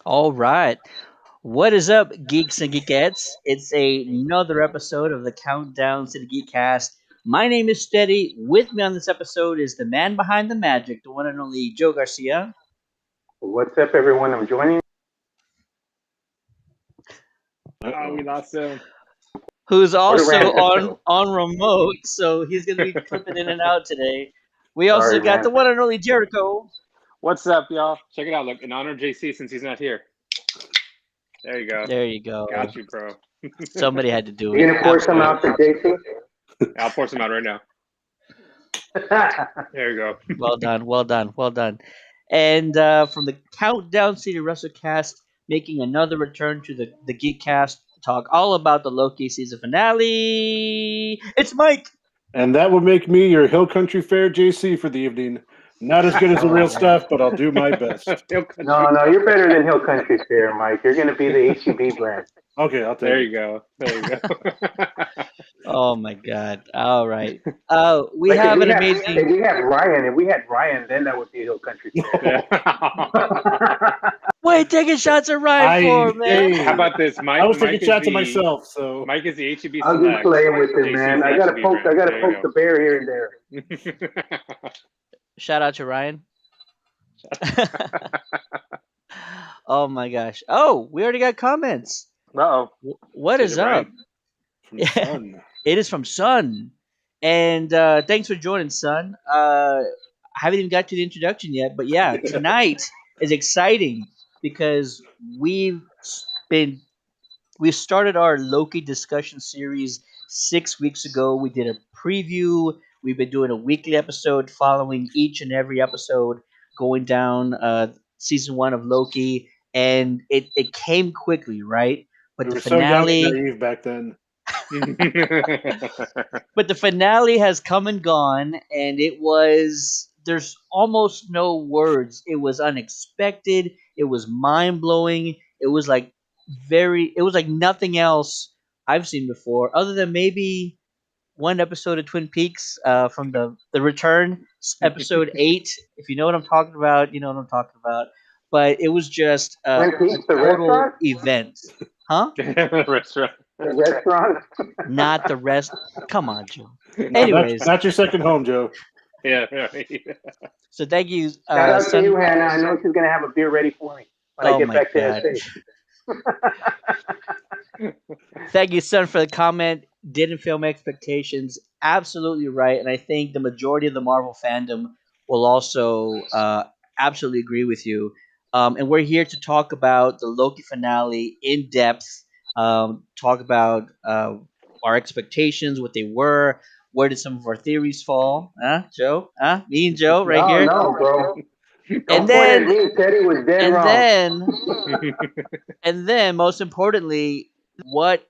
All right. What is up, geeks and geekettes? It's another episode of the Countdown to the Geekcast. My name is Steady. With me on this episode is the man behind the magic, the one and only Joe Garcia, What's up, everyone? I'm joining. We lost him. who's What a also random on show. on remote, so he's going to be clipping in and out today. We also Sorry, got man. the one and only Jericho. What's up, y'all? Check it out. Look, in honor of JC since he's not here. There you go. There you go. Got you, bro. Somebody had to do You it. gonna pour some out for JC? I'll pour some out right now. There you go. Well done, well done, well done. And from the Countdown City WrestleCast, making another return to the Geekcast to talk all about the Loki season finale. It's Mike. And that will make me your Hill Country Fair JC for the evening. Not as good as the real stuff, but I'll do my best. No, you're better than Hill Country Fair, Mike. You're gonna be the HEB brand. Okay, I'll take There it. you go. There you go. Oh my God! All right, we Like, have if an If amazing. we had Ryan, then that would be Hill Country Fair. Wait, taking shots at Ryan for man. hey, How about this, Mike? I was Mike taking is shots at the- myself, so Mike is the HEB I'm select. just playing with it, JC's man. the I gotta HEB poke brand. There you poke the bear here and there. Shout out to Ryan. Oh my gosh! Oh, we already got comments. Uh-oh. What Is is it Ryan? up? from Yeah. Sun. It is from Sun. And thanks for joining, Sun. I haven't even got to the introduction yet, but yeah, tonight is exciting because been we've started our Loki discussion series 6 weeks ago. We did a preview. We've been doing a weekly episode following each and every episode, going down season 1 of Loki, and it came quickly, right? But We the were so young and finale. naive back then. But the finale has come and gone, and there's almost no words. It was unexpected. It was mind blowing. It was like nothing else I've seen before, other than maybe one episode of Twin Peaks from the Return, episode 8. If you know what I'm talking about, you know what I'm talking about. But it was just Twin Peaks, the total restaurant? event, huh? Restaurant. The restaurant. Not the rest. Come on, Joe. No, Anyways, not your second home, Joe. Yeah, right. so thank you, Shout out to Sun. you, Hannah. I know she's gonna have a beer ready for me when I Oh get my back to God. SA. Thank you, Sun, for the comment. Didn't fail my expectations. Absolutely right, and I think the majority of the Marvel fandom will also absolutely agree with you. And we're here to talk about the Loki finale in depth. Talk about our expectations, what they were. Where did some of our theories fall? Huh, Joe? Huh? Me and Joe right here. No, bro. Don't And point then, at me. Teddy was dead and wrong. then, most importantly, what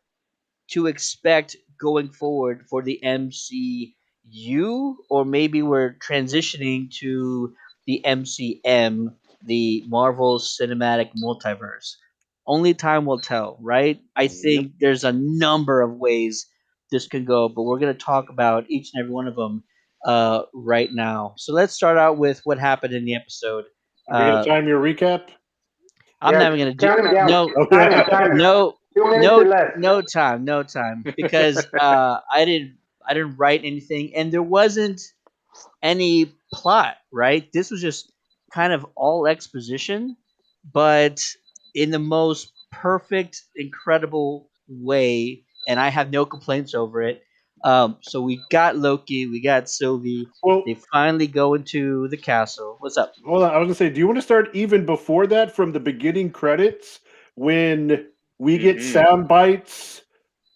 to expect going forward for the MCU, or maybe we're transitioning to the MCM, the Marvel Cinematic Multiverse. Only time will tell, right? I think there's a number of ways this can go, but we're going to talk about each and every one of them right now. So let's start out with what happened in the episode. Are we going to time your recap? I'm Yeah, not even going to count do him down. no. Time it. No, 2 minutes or less. no time, because I didn't write anything, and there wasn't any plot. Right, this was just kind of all exposition, but in the most perfect, incredible way, and I have no complaints over it. So we got Loki, we got Sylvie. Well, They finally go into the castle. What's up? hold on. I was going to say, do you want to start even before that from the beginning credits when we get sound bites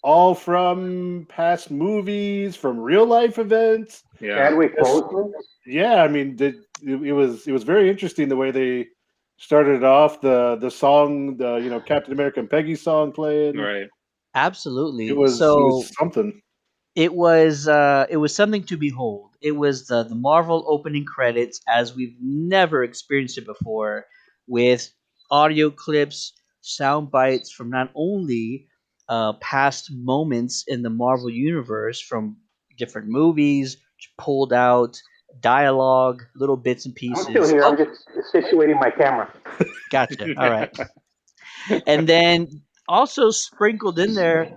all from past movies, from real life events? Yeah. Chadwick Boseman. Yeah, I mean, it was very interesting the way they started off the song, the Captain America and Peggy song playing. Right. Absolutely. It was something. It was something to behold. It was the Marvel opening credits as we've never experienced it before, with audio clips, sound bites from not only past moments in the Marvel universe from different movies, pulled out dialogue, little bits and I'm pieces. still here. Oh, I'm just situating my camera. gotcha. All right. And then also sprinkled in there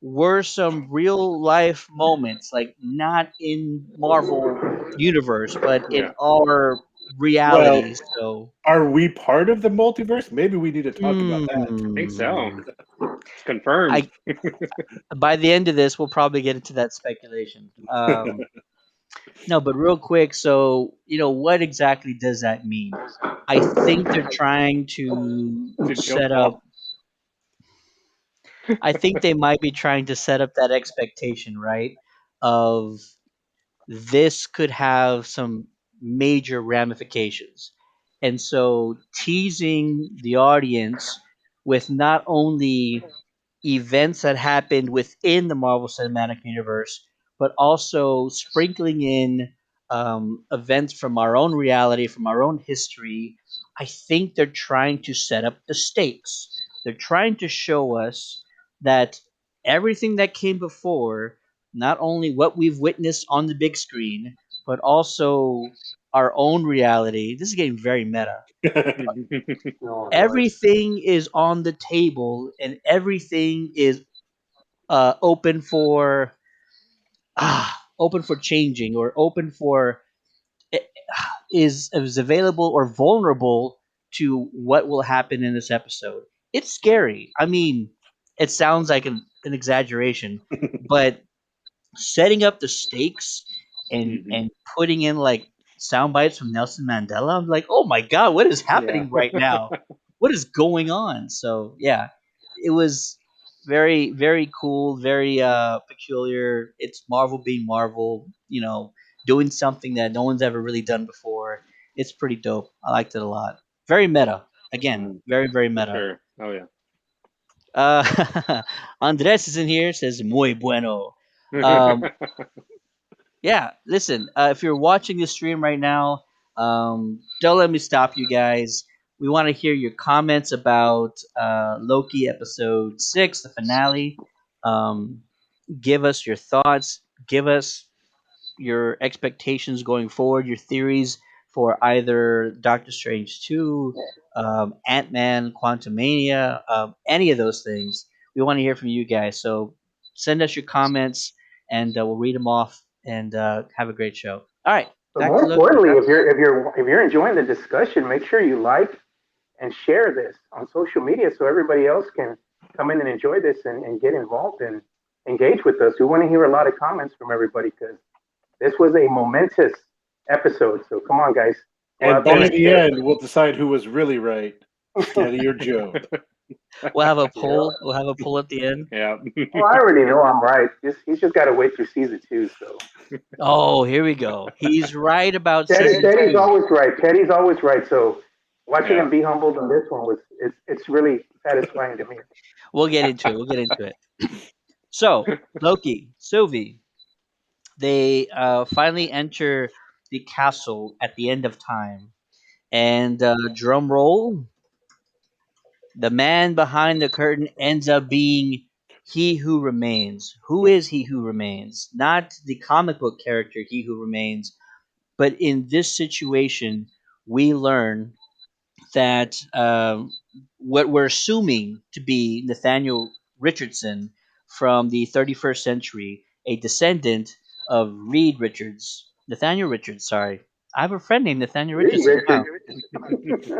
were some real life moments, like not in Marvel universe, but in Yeah. our Well, reality. So, are we part of the multiverse? Maybe we need to talk about that. I think so. hmm, It's confirmed. I by the end of this, we'll probably get into that speculation. No, but real quick, so what exactly does that mean? I think they're trying to Did Joe set up. fall? I think they might be trying to set up that expectation, right? Of this could have some major ramifications. And so teasing the audience with not only events that happened within the Marvel Cinematic Universe, but also sprinkling in events from our own reality, from our own history. I think they're trying to set up the stakes. They're trying to show us that everything that came before, not only what we've witnessed on the big screen, but also our own reality. This is getting very meta. Oh Lord. Everything is on the table and everything is open for open for changing, or open for is available or vulnerable to what will happen in this episode. It's scary. I mean, it sounds like an exaggeration, but setting up the stakes Mhm. and putting in like sound bites from Nelson Mandela. I'm like, oh my god, what is Yeah. happening right now? What is going on? So yeah, it was very cool, very peculiar. It's Marvel being Marvel, doing something that no one's ever really done before. It's pretty dope. I liked it a lot. Very meta. Again, Mm, very for meta. sure. Oh Andres is in here. Says muy bueno. yeah. Um, yeah, listen, if you're watching this stream right now, don't let me stop you guys. We want to hear your comments about Loki episode 6, the finale. Um, give us your thoughts. Give us your expectations going forward, your theories for either Doctor Strange 2, Ant Man, Quantumania, any of those things. We want to hear from you guys. So send us your comments and we'll read them off and have a great show. All right, But back more to Loki. importantly, if you're enjoying the discussion, make sure you like and share this on social media so everybody else can come in and enjoy this and get involved and engage with us. We want to hear a lot of comments from everybody because this was a momentous episode. So come on, guys, go And out there by and the share. end, we'll decide who was really right, Teddy or Joe. We'll have a Yeah. poll. We'll have a poll at the end. Yeah. Well, I already know I'm right. He's just got to wait through season two. So Oh, here we go. He's right about Teddy, season Teddy's 2. always right. Teddy's always right. So watching Yeah. him be humbled on this one was it's really satisfying to me. We'll get into it. We'll get into it. So, Loki, Sylvie, they finally enter the castle at the end of time. And drum roll, the man behind the curtain ends up being He Who Remains. Who is He Who Remains? Not the comic book character He Who Remains, but in this situation, we learn that what we're assuming to be Nathaniel Richardson from the 31st century, a descendant of Reed Richards. Nathaniel Richards, sorry. I have a friend named Nathaniel Reed Richardson. Wow. Richards.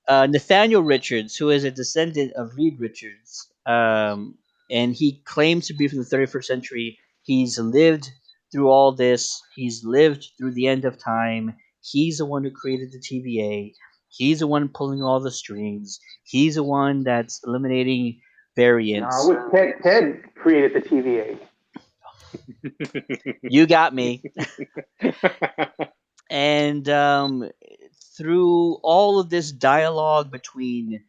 Nathaniel Richards, who is a descendant of Reed Richards, and he claims to be from the 31st century. He's lived through all this. He's lived through the end of time. He's the one who created the TVA. He's the one pulling all the strings. He's the one that's eliminating No, it variants. was Ted created the TVA. You got me. And through all of this dialogue between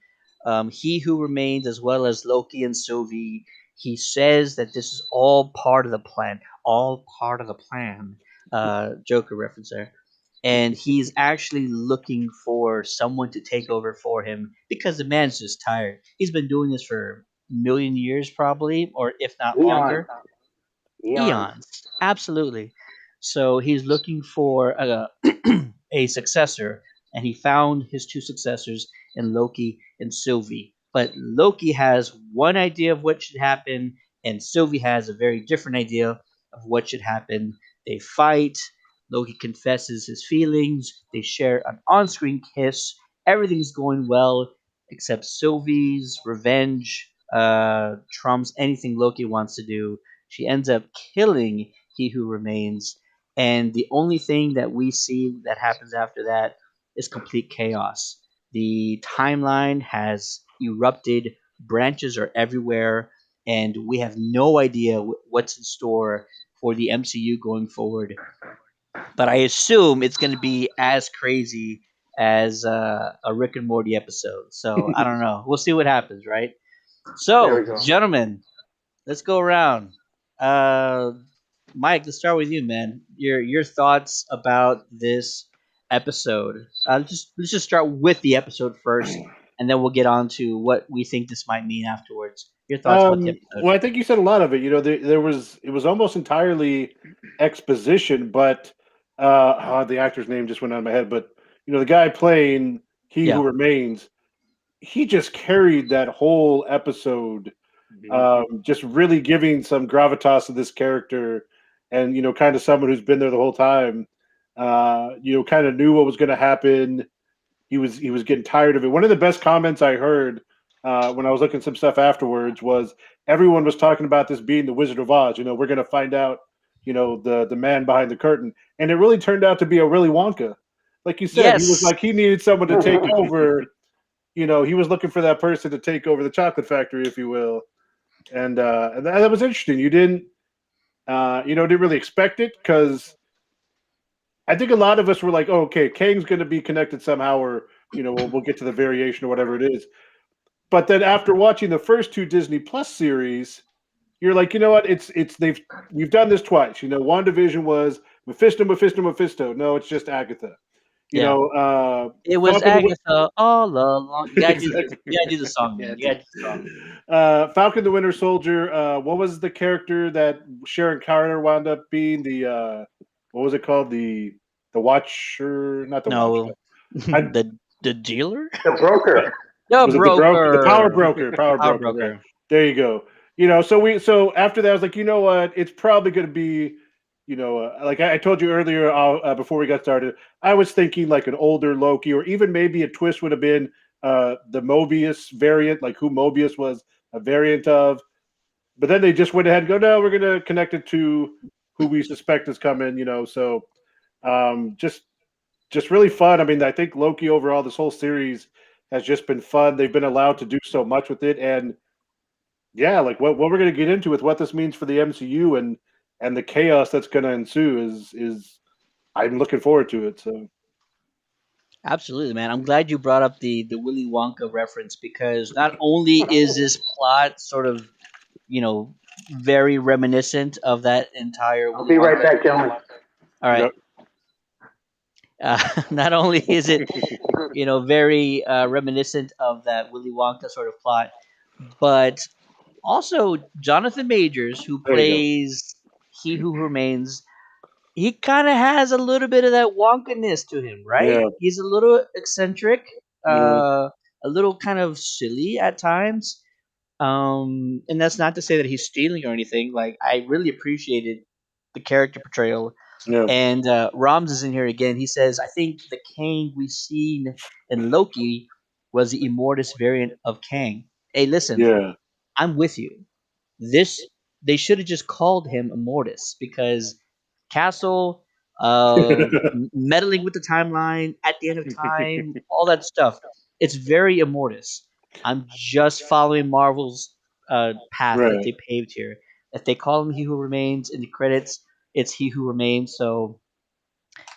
He Who Remains as well as Loki and Sylvie, he says that this is all part of the plan. All part of the plan. Joker reference there. And he's actually looking for someone to take over for him because the man's just tired. He's been doing this for a million years, probably, or if not Eons. longer. Eons. Eons, absolutely. So he's looking for a successor, and he found his two successors in Loki and Sylvie. but Loki has one idea of what should happen, and Sylvie has a very different idea of what should happen. They fight. Loki confesses his feelings. They share an on screen kiss. Everything's going well, except Sylvie's revenge trumps anything Loki wants to do. She ends up killing He Who Remains, and the only thing that we see that happens after that is complete chaos. The timeline has erupted, branches are everywhere, and we have no idea what's in store for the MCU going forward. But I assume it's going to be as crazy as a Rick and Morty episode. So I don't know. We'll see what happens, right? There we So, go. gentlemen, let's go around. Uh, Mike, let's start with you, man. Your thoughts about this episode. Let's just start with the episode first, and then we'll get on to what we think this might mean afterwards. Your thoughts about the episode? Well, I think you said a lot of it. You know, there was it was almost entirely exposition, but the actor's name just went out of my head. But you know, the guy playing He Who Yeah. Remains, he just carried that whole episode, just really giving some gravitas to this character, and you know, kind of someone who's been there the whole time. You know, kind of knew what was going to happen. He was getting tired of it. One of the best comments I heard when I was looking some stuff afterwards was everyone was talking about this being the Wizard of Oz. You know, we're going to find out, you know, the man behind the curtain, and it really turned out to be a Willy Wonka. Like you said, he was Yes. like he needed someone to take over. You know, he was looking for that person to take over the chocolate factory, if you will, and that was interesting. You didn't, didn't really expect it because I think a lot of us were like, oh, okay, Kang's going to be connected somehow, or you know, we'll get to the variation or whatever it is. But then after watching the first two Disney Plus series, you're like, you know what? It's we've done this twice. You know, WandaVision was Mephisto, Mephisto, Mephisto. No, it's just Agatha. You Yeah. know, It was Falcon the Agatha all along. exactly. You gotta do the song, Yeah, man. it's You a, gotta do the song. Falcon the Winter Soldier. What was the character that Sharon Carter wound up being? What was it called? The Watcher, not the Watcher. No, I the dealer, The broker. the was it the broker, the broker, power power broker. Right. broker. There you go. You know, so after that, I was like, you know what? It's probably going to be, you know, like I told you earlier before we got started, I was thinking like an older Loki, or even maybe a twist would have been the Mobius variant, like who Mobius was a variant of. But then they just went ahead and go, no, we're going to connect it to who we suspect is coming. You know, so just really fun. I mean, I think Loki overall, this whole series has just been fun. They've been allowed to do so much with it, and yeah, like what we're going to get into with what this means for the MCU and the chaos that's going to ensue is I'm looking forward to it. So Absolutely, man. I'm glad you brought up the Willy Wonka reference because not only is this plot sort of very reminiscent of that entire I'll Willy be right Wonka. back, gentlemen. All yep, right. Not only is it very reminiscent of that Willy Wonka sort of plot, but also Jonathan Majors, who there you go. plays He Who Remains, he kind of has a little bit of that Wonka-ness to him, right? Yeah, He's a little eccentric, yeah, a little kind of silly at times. And that's not to say that he's stealing or anything. Like I really appreciated the character portrayal. yeah, And Rams is in here again. He says, "I think the Kang we seen in Loki was the Immortus variant of Kang." Hey, listen, yeah, I'm with you. This they should have just called him Immortus because Castle, meddling with the timeline at the end of time, all that stuff. It's very Immortus. I'm just following Marvel's path that right, they paved here. If they call him He Who Remains in the credits, it's He Who Remains. So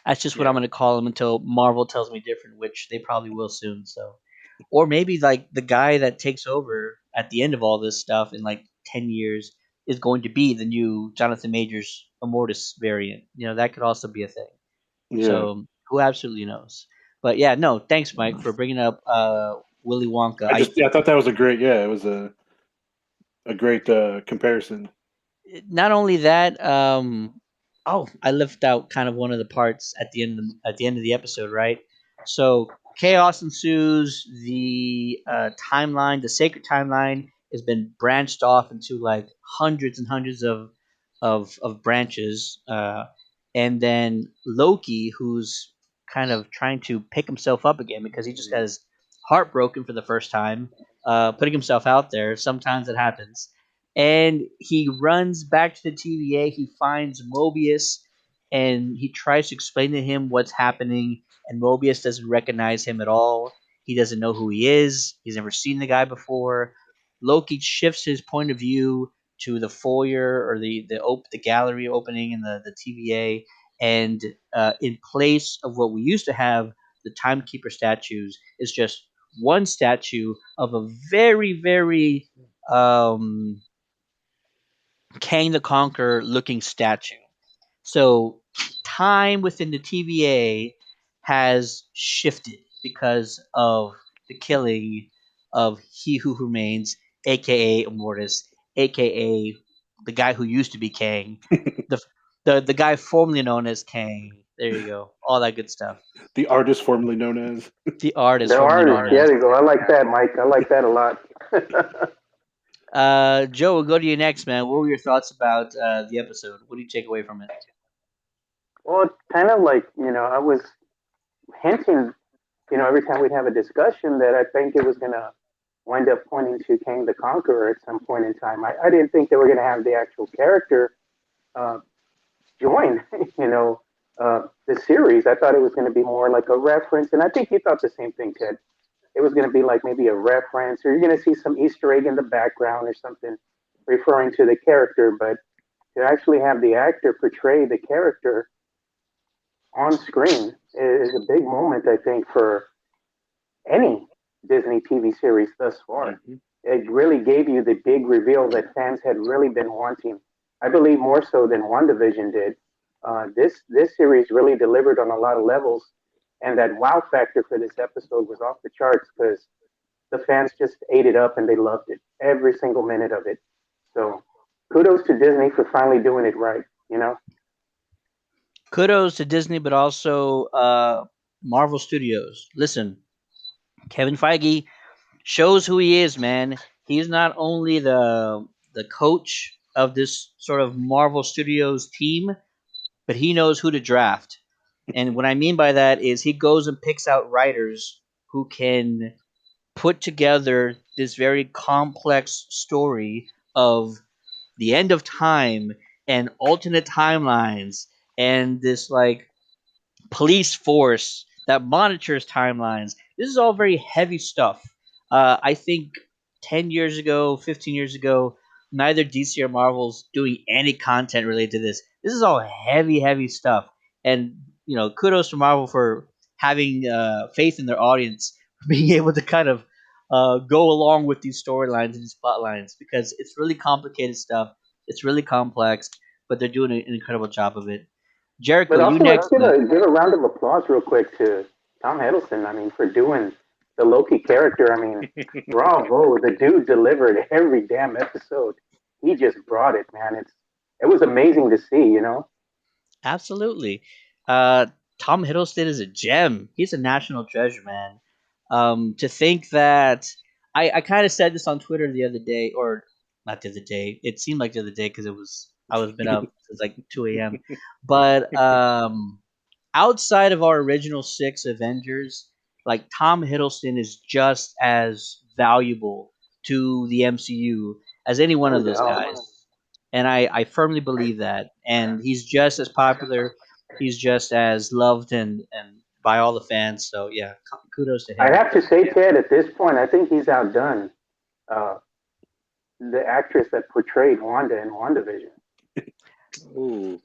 that's just what I'm yeah. going to call him until Marvel tells me different, which they probably will soon. So, or maybe like the guy that takes over at the end of all this stuff in like 10 years is going to be the new Jonathan Majors Immortus variant. That could also be a thing. yeah. So who absolutely knows? But yeah, no, thanks, Mike, for bringing up Willy Wonka. I thought that was a great it was a great comparison. Not only that, oh, I left out kind of one of the parts at the end of the episode, right? So chaos ensues. The timeline, the sacred timeline, has been branched off into like hundreds and hundreds of branches. And then Loki, who's kind of trying to pick himself up again because he just got his heart broken for the first time, putting himself out there. Sometimes it happens. And he runs back to the TVA. He finds Mobius and he tries to explain to him what's happening, and Mobius doesn't recognize him at all. He doesn't know who he is. He's never seen the guy before. Loki shifts his point of view to the foyer or the gallery opening in the TVA, and in place of what we used to have, the timekeeper statues, is just one statue of a very um, Kang the Conqueror looking statue. So time within the TVA has shifted because of the killing of He Who Remains, aka Immortus, aka the guy who used to be Kang, the the guy formerly known as Kang. There you go, all that good stuff. The artist formerly known as. The artist There formerly are, known yeah, as. there you go. I like that, Mike. I like that a lot. Joe, we'll go to you next, man. What were your thoughts about the episode? What do you take away from it? Well, it's kind of like, I was hinting, every time we'd have a discussion that I think it was going to wind up pointing to Kang the Conqueror at some point in time. I didn't think they were going to have the actual character uh, join, the series. I thought it was going to be more like a reference. And I think you thought the same thing, Ted. It was going to be like maybe a reference, or you're going to see some Easter egg in the background or something referring to the character. But to actually have the actor portray the character on screen is a big moment, I think, for any Disney TV series thus far. Mm-hmm. It really gave you the big reveal that fans had really been wanting. I believe more so than WandaVision did. This series really delivered on a lot of levels, and that wow factor for this episode was off the charts because the fans just ate it up and they loved it, every single minute of it. So kudos to Disney for finally doing it right. Kudos to Disney, but also Marvel Studios. Listen, Kevin Feige shows who he is, man. He's not only the coach of this sort of Marvel Studios team, but he knows who to draft. And what I mean by that is he goes and picks out writers who can put together this very complex story of the end of time and alternate timelines and this like police force that monitors timelines. This is all very heavy stuff. I think 10 years ago, 15 years ago, neither DC or Marvel's doing any content related to this. This is all heavy stuff. And, kudos to Marvel for having faith in their audience, being able to kind of go along with these storylines and these plot lines because it's really complicated stuff. It's really complex, but they're doing an incredible job of it. But Jericho, you also, let's next. give a round of applause real quick to Tom Hiddleston. I mean, for doing the Loki character. I mean, bravo! The dude delivered every damn episode. He just brought it, man. It was amazing to see. Absolutely. Uh, Tom Hiddleston is a gem. He's a national treasure, man. To think that I kind of said this on Twitter the other day, or not the other day. It seemed like the other day because I was been up since like 2 a.m. But outside of our original six Avengers, like Tom Hiddleston is just as valuable to the MCU as any one No of those doubt. guys. And I firmly believe that. And he's just as popular. He's just as loved and by all the fans. So yeah, kudos to I him. have to say, Ted, at this point, I think he's outdone uh, the actress that portrayed Wanda in WandaVision. Ooh.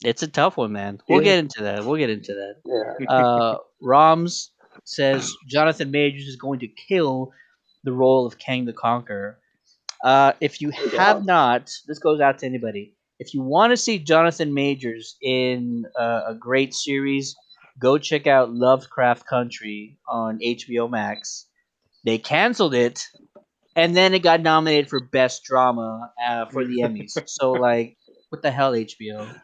It's a tough one, man. We'll Yeah. get into that. We'll get into Yeah. that. Roms says Jonathan Majors is going to kill the role of Kang the Conqueror. If you No have doubt. not, this goes out to anybody. If you want to see Jonathan Majors in a great series, go check out Lovecraft Country on HBO Max. They canceled it, and then it got nominated for Best Drama for the Emmys. So, like, what the hell, HBO,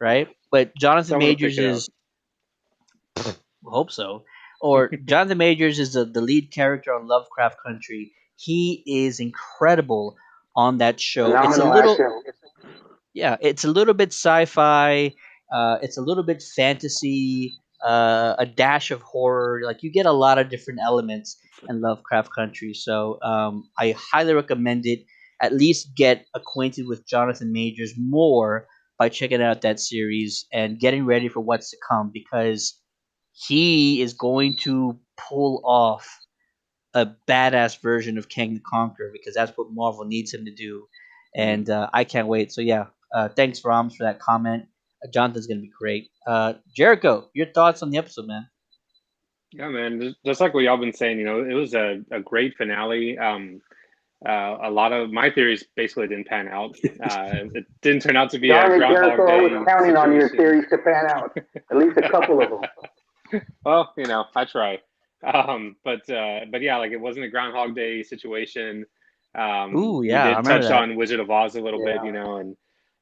right? But Jonathan Someone will Majors pick it up. is, hope so. or Jonathan Majors is the lead character on Lovecraft Country. He is incredible on that show. It's a Phenomenal little, actor. yeah, it's a little bit sci-fi. It's a little bit fantasy. A dash of horror. Like you get a lot of different elements in Lovecraft Country. So I highly recommend it. At least get acquainted with Jonathan Majors more by checking out that series and getting ready for what's to come because he is going to pull off a badass version of Kang the Conqueror because that's what Marvel needs him to do, and I can't wait. So yeah, thanks Rams for that comment. Jonathan's gonna be great. Jericho, your thoughts on the episode, man? Yeah, man. Just like what y'all been saying, it was a great finale. A lot of my theories basically didn't pan out. It didn't turn out to be a Darn it, Groundhog Jericho, I was Day counting on your situation. series to pan out. At least a couple of them. Well, I try. But yeah, like it wasn't a Groundhog Day situation. Ooh, We yeah, I did remember touch that. on Wizard of Oz a little bit, Yeah. and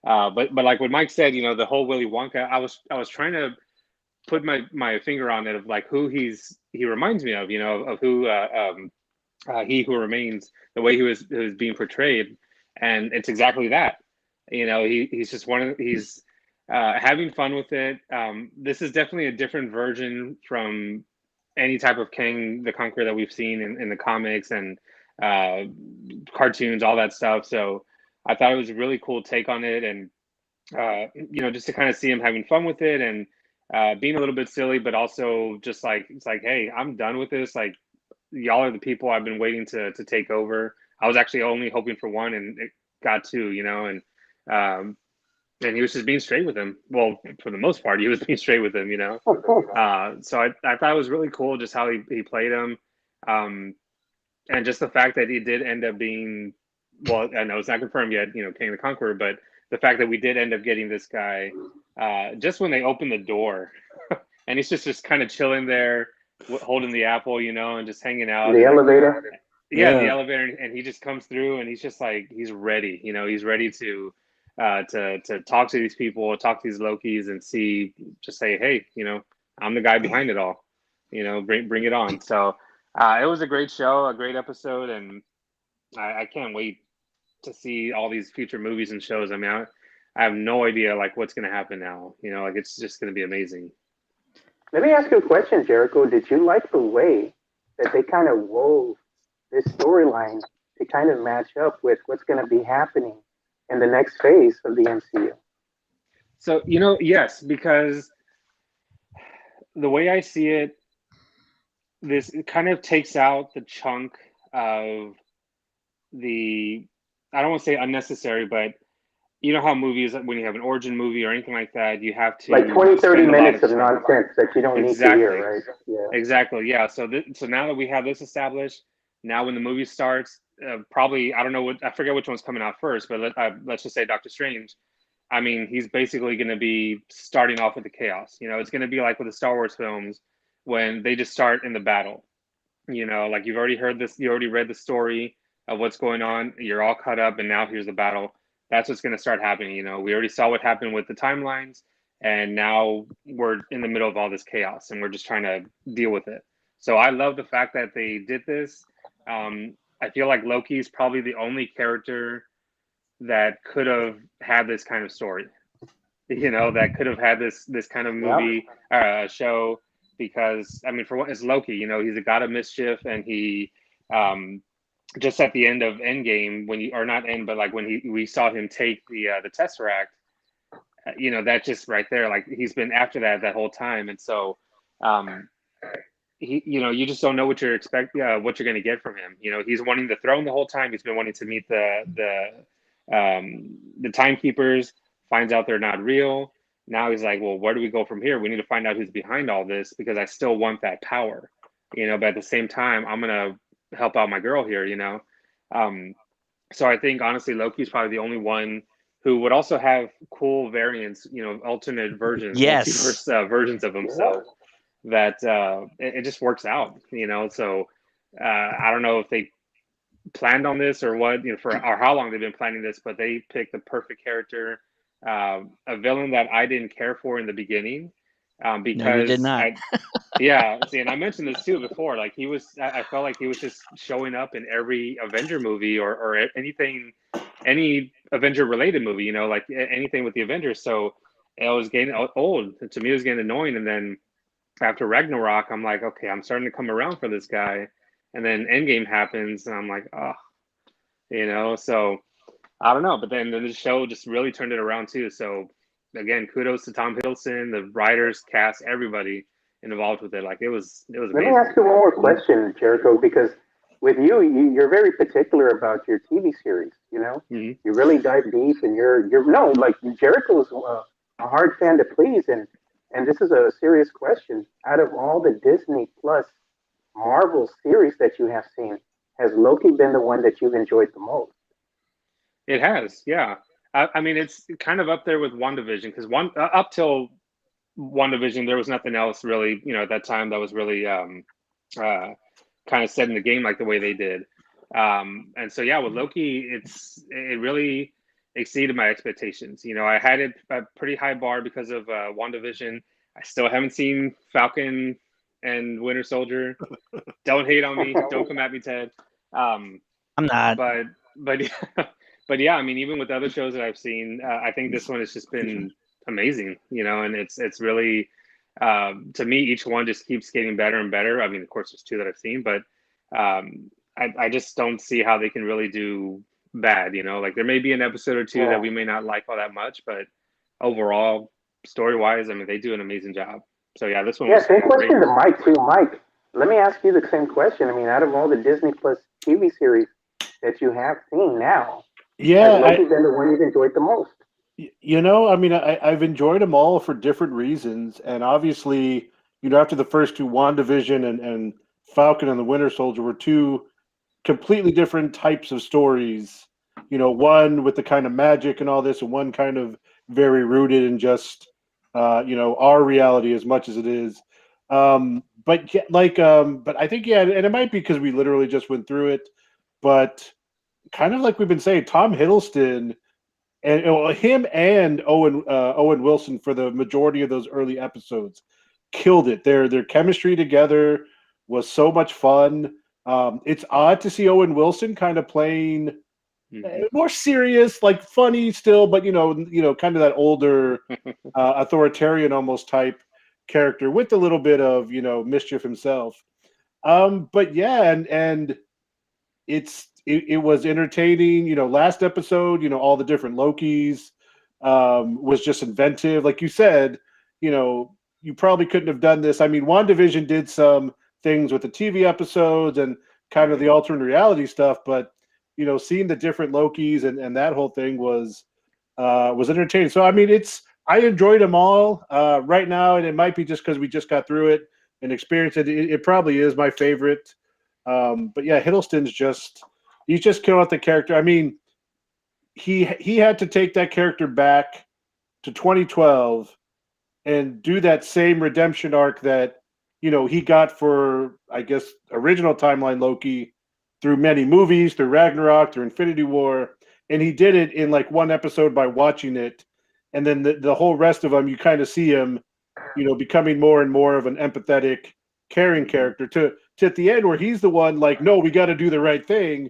but like what Mike said, the whole Willy Wonka. I was trying to put my finger on it of like who he reminds me of, of who He Who Remains, the way he was being portrayed, and it's exactly that. He's just he's having fun with it. This is definitely a different version from any type of King the Conqueror that we've seen in the comics and uh, cartoons, all that stuff. So I thought it was a really cool take on it, and just to kind of see him having fun with it and being a little bit silly, but also just like it's like, hey, I'm done with this. Like y'all are the people I've been waiting to take over. I was actually only hoping for one, and it got two. Um, and he was just being straight with him. Well, for the most part, he was being straight with him. So I thought it was really cool just how he played him, um, and just the fact that he did end up being, well, I know it's not confirmed yet, King the Conqueror, but the fact that we did end up getting this guy, just when they opened the door, and he's just kind of chilling there, holding the apple, and just hanging In out, the and elevator. yeah, in the Yeah. elevator, and he just comes through, and he's just like he's ready, he's ready to talk to these people, talk to these Lokis, and just say, hey, I'm the guy behind it all, bring it on. So it was a great show, a great episode, and I can't wait to see all these future movies and shows. I mean, I have no idea like what's going to happen now. Like it's just going to be amazing. Let me ask you a question, Jericho. Did you like the way that they kind of wove this storyline to kind of match up with what's going to be happening in the next phase of the MCU? So yes, because the way I see it, this kind of takes out the chunk of the, I don't want to say unnecessary, but how movies, when you have an origin movie or anything like that, you have Like to 20, 30 spend a lot minutes of of time. nonsense that you don't need to Exactly. hear, right? Yeah. Exactly. Yeah. So now that we have this established, now when the movie starts, probably, I don't know I forget which one's coming out first, but let's just say Doctor Strange. I mean, he's basically going to be starting off with the chaos. It's going to be like with the Star Wars films when they just start in the battle. Like you've already heard this, you already read the story of what's going on. You're all caught up, and now here's the battle. That's what's going to start happening. We already saw what happened with the timelines, and now we're in the middle of all this chaos, and we're just trying to deal with it. So I love the fact that they did this. I feel like Loki is probably the only character that could have had this kind of story. That could have had this kind of Yeah. movie show, because I mean, for what is Loki, he's a god of mischief, and he just at the end of Endgame, when you, or not end, but like when we saw him take the Tesseract, that just right there, like he's been after that whole time, and so um, you just don't know what you're what you're going to get from him. He's wanting the throne the whole time. He's been wanting to meet the timekeepers. Finds out they're not real. Now he's like, well, where do we go from here? We need to find out who's behind all this, because I still want that power. But at the same time, I'm gonna help out my girl here. Um, so I think honestly, Loki's probably the only one who would also have cool variants, alternate versions, Yes. multiverse versions of Yeah. himself, that it just works out. So I don't know if they planned on this or what, for or how long they've been planning this, but they picked the perfect character, a villain that I didn't care for in the beginning, No, you did because not. yeah, see, and I mentioned this too before. Like I felt like he was just showing up in every Avenger movie or anything, any Avenger related movie. You know, like anything with the Avengers. So it was getting old. To me, it was getting annoying. And then after Ragnarok, I'm like, okay, I'm starting to come around for this guy. And then Endgame happens, and I'm like, oh, you know. So I don't know, but then the show just really turned it around too. So again, kudos to Tom Hiddleston, the writers, cast, everybody involved with it. Like it was Let me amazing. ask you one more question, Jericho, because with you're very particular about your TV series. You know, Hmm. you really dive deep, and you're no like Jericho's a hard fan to please, and this is a serious question. Out of all the Disney Plus Marvel series that you have seen, has Loki been the one that you've enjoyed the most? It has, yeah. I mean, it's kind of up there with WandaVision because one up till WandaVision, there was nothing else really, at that time that was really uh, kind of setting the game like the way they did. And so yeah, with Loki, it really exceeded my expectations. I had it a pretty high bar because of WandaVision. I still haven't seen Falcon and Winter Soldier. Don't hate on me. Don't come at me, Ted. Um, I'm not. but but yeah, but yeah, I mean, even with other shows that I've seen, I think this one has just been amazing. And it's really to me, each one just keeps getting better and better. I mean, of course, there's two that I've seen, but I just don't see how they can really do bad. Like there may be an episode or two that Yeah. we may not like all that much, but overall, story wise, I mean, they do an amazing job. So yeah, this one Yeah, was same great. question to Mike too. Mike, let me ask you the same question. I mean, out of all the Disney Plus TV series that you have seen now, has Yeah, Loki been the one you've enjoyed the most? I mean, I've enjoyed them all for different reasons, and obviously, after the first two, WandaVision and Falcon and the Winter Soldier were two completely different types of stories. One with the kind of magic and all this, and one kind of very rooted in just our reality as much as it is. But I think yeah, and it might be because we literally just went through it, but kind of like we've been saying, Tom Hiddleston and him and Owen Wilson for the majority of those early episodes killed it. Their chemistry together was so much fun. It's odd to see Owen Wilson kind of playing Hmm. more serious, like funny still, but kind of that older authoritarian almost type character with a little bit of mischief himself. But yeah, and it was entertaining. Last episode, all the different Lokis was just inventive. Like you said, you probably couldn't have done this. I mean, WandaVision did some things with the TV episodes and kind of the alternate reality stuff, but seeing the different Lokis and that whole thing was entertaining. So I mean, I enjoyed them all right now, and it might be just because we just got through it and experienced it. It probably is my favorite. But yeah, Hiddleston's he's just killing out the character. I mean, he had to take that character back to 2012 and do that same redemption arc that he got for, I guess, original timeline Loki through many movies, through Ragnarok, through Infinity War, and he did it in like one episode by watching it, and then the whole rest of them you kind of see him becoming more and more of an empathetic, caring Hmm. character to at the end where he's the one like, no, we got to do the right thing,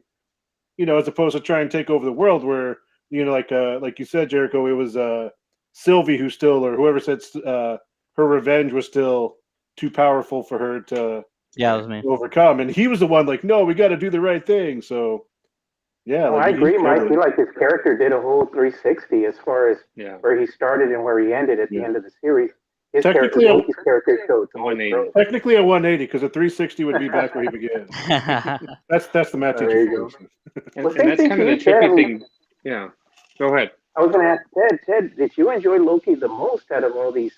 as opposed to try and take over the world. Where like you said, Jericho, it was Sylvie who still, or whoever said her revenge was still too powerful for her to Yeah, it was me. overcome, and he was the one like, no, we got to do the right thing. So yeah, No, like I he agree, killed Mike. I it. feel like his character did a whole 360 as far as Yeah, where he started and where he ended at the Yeah, end of the series. His character, technically Loki's character, showed the most 180. growth. technically a 180 because a 360 would be back where he began. That's the math teacher There you for go. us. And Well, and same that's thing kind to of the you, Ted. I trippy mean, thing. Yeah, go ahead. I was going to ask Ted. Ted, did you enjoy Loki the most out of all these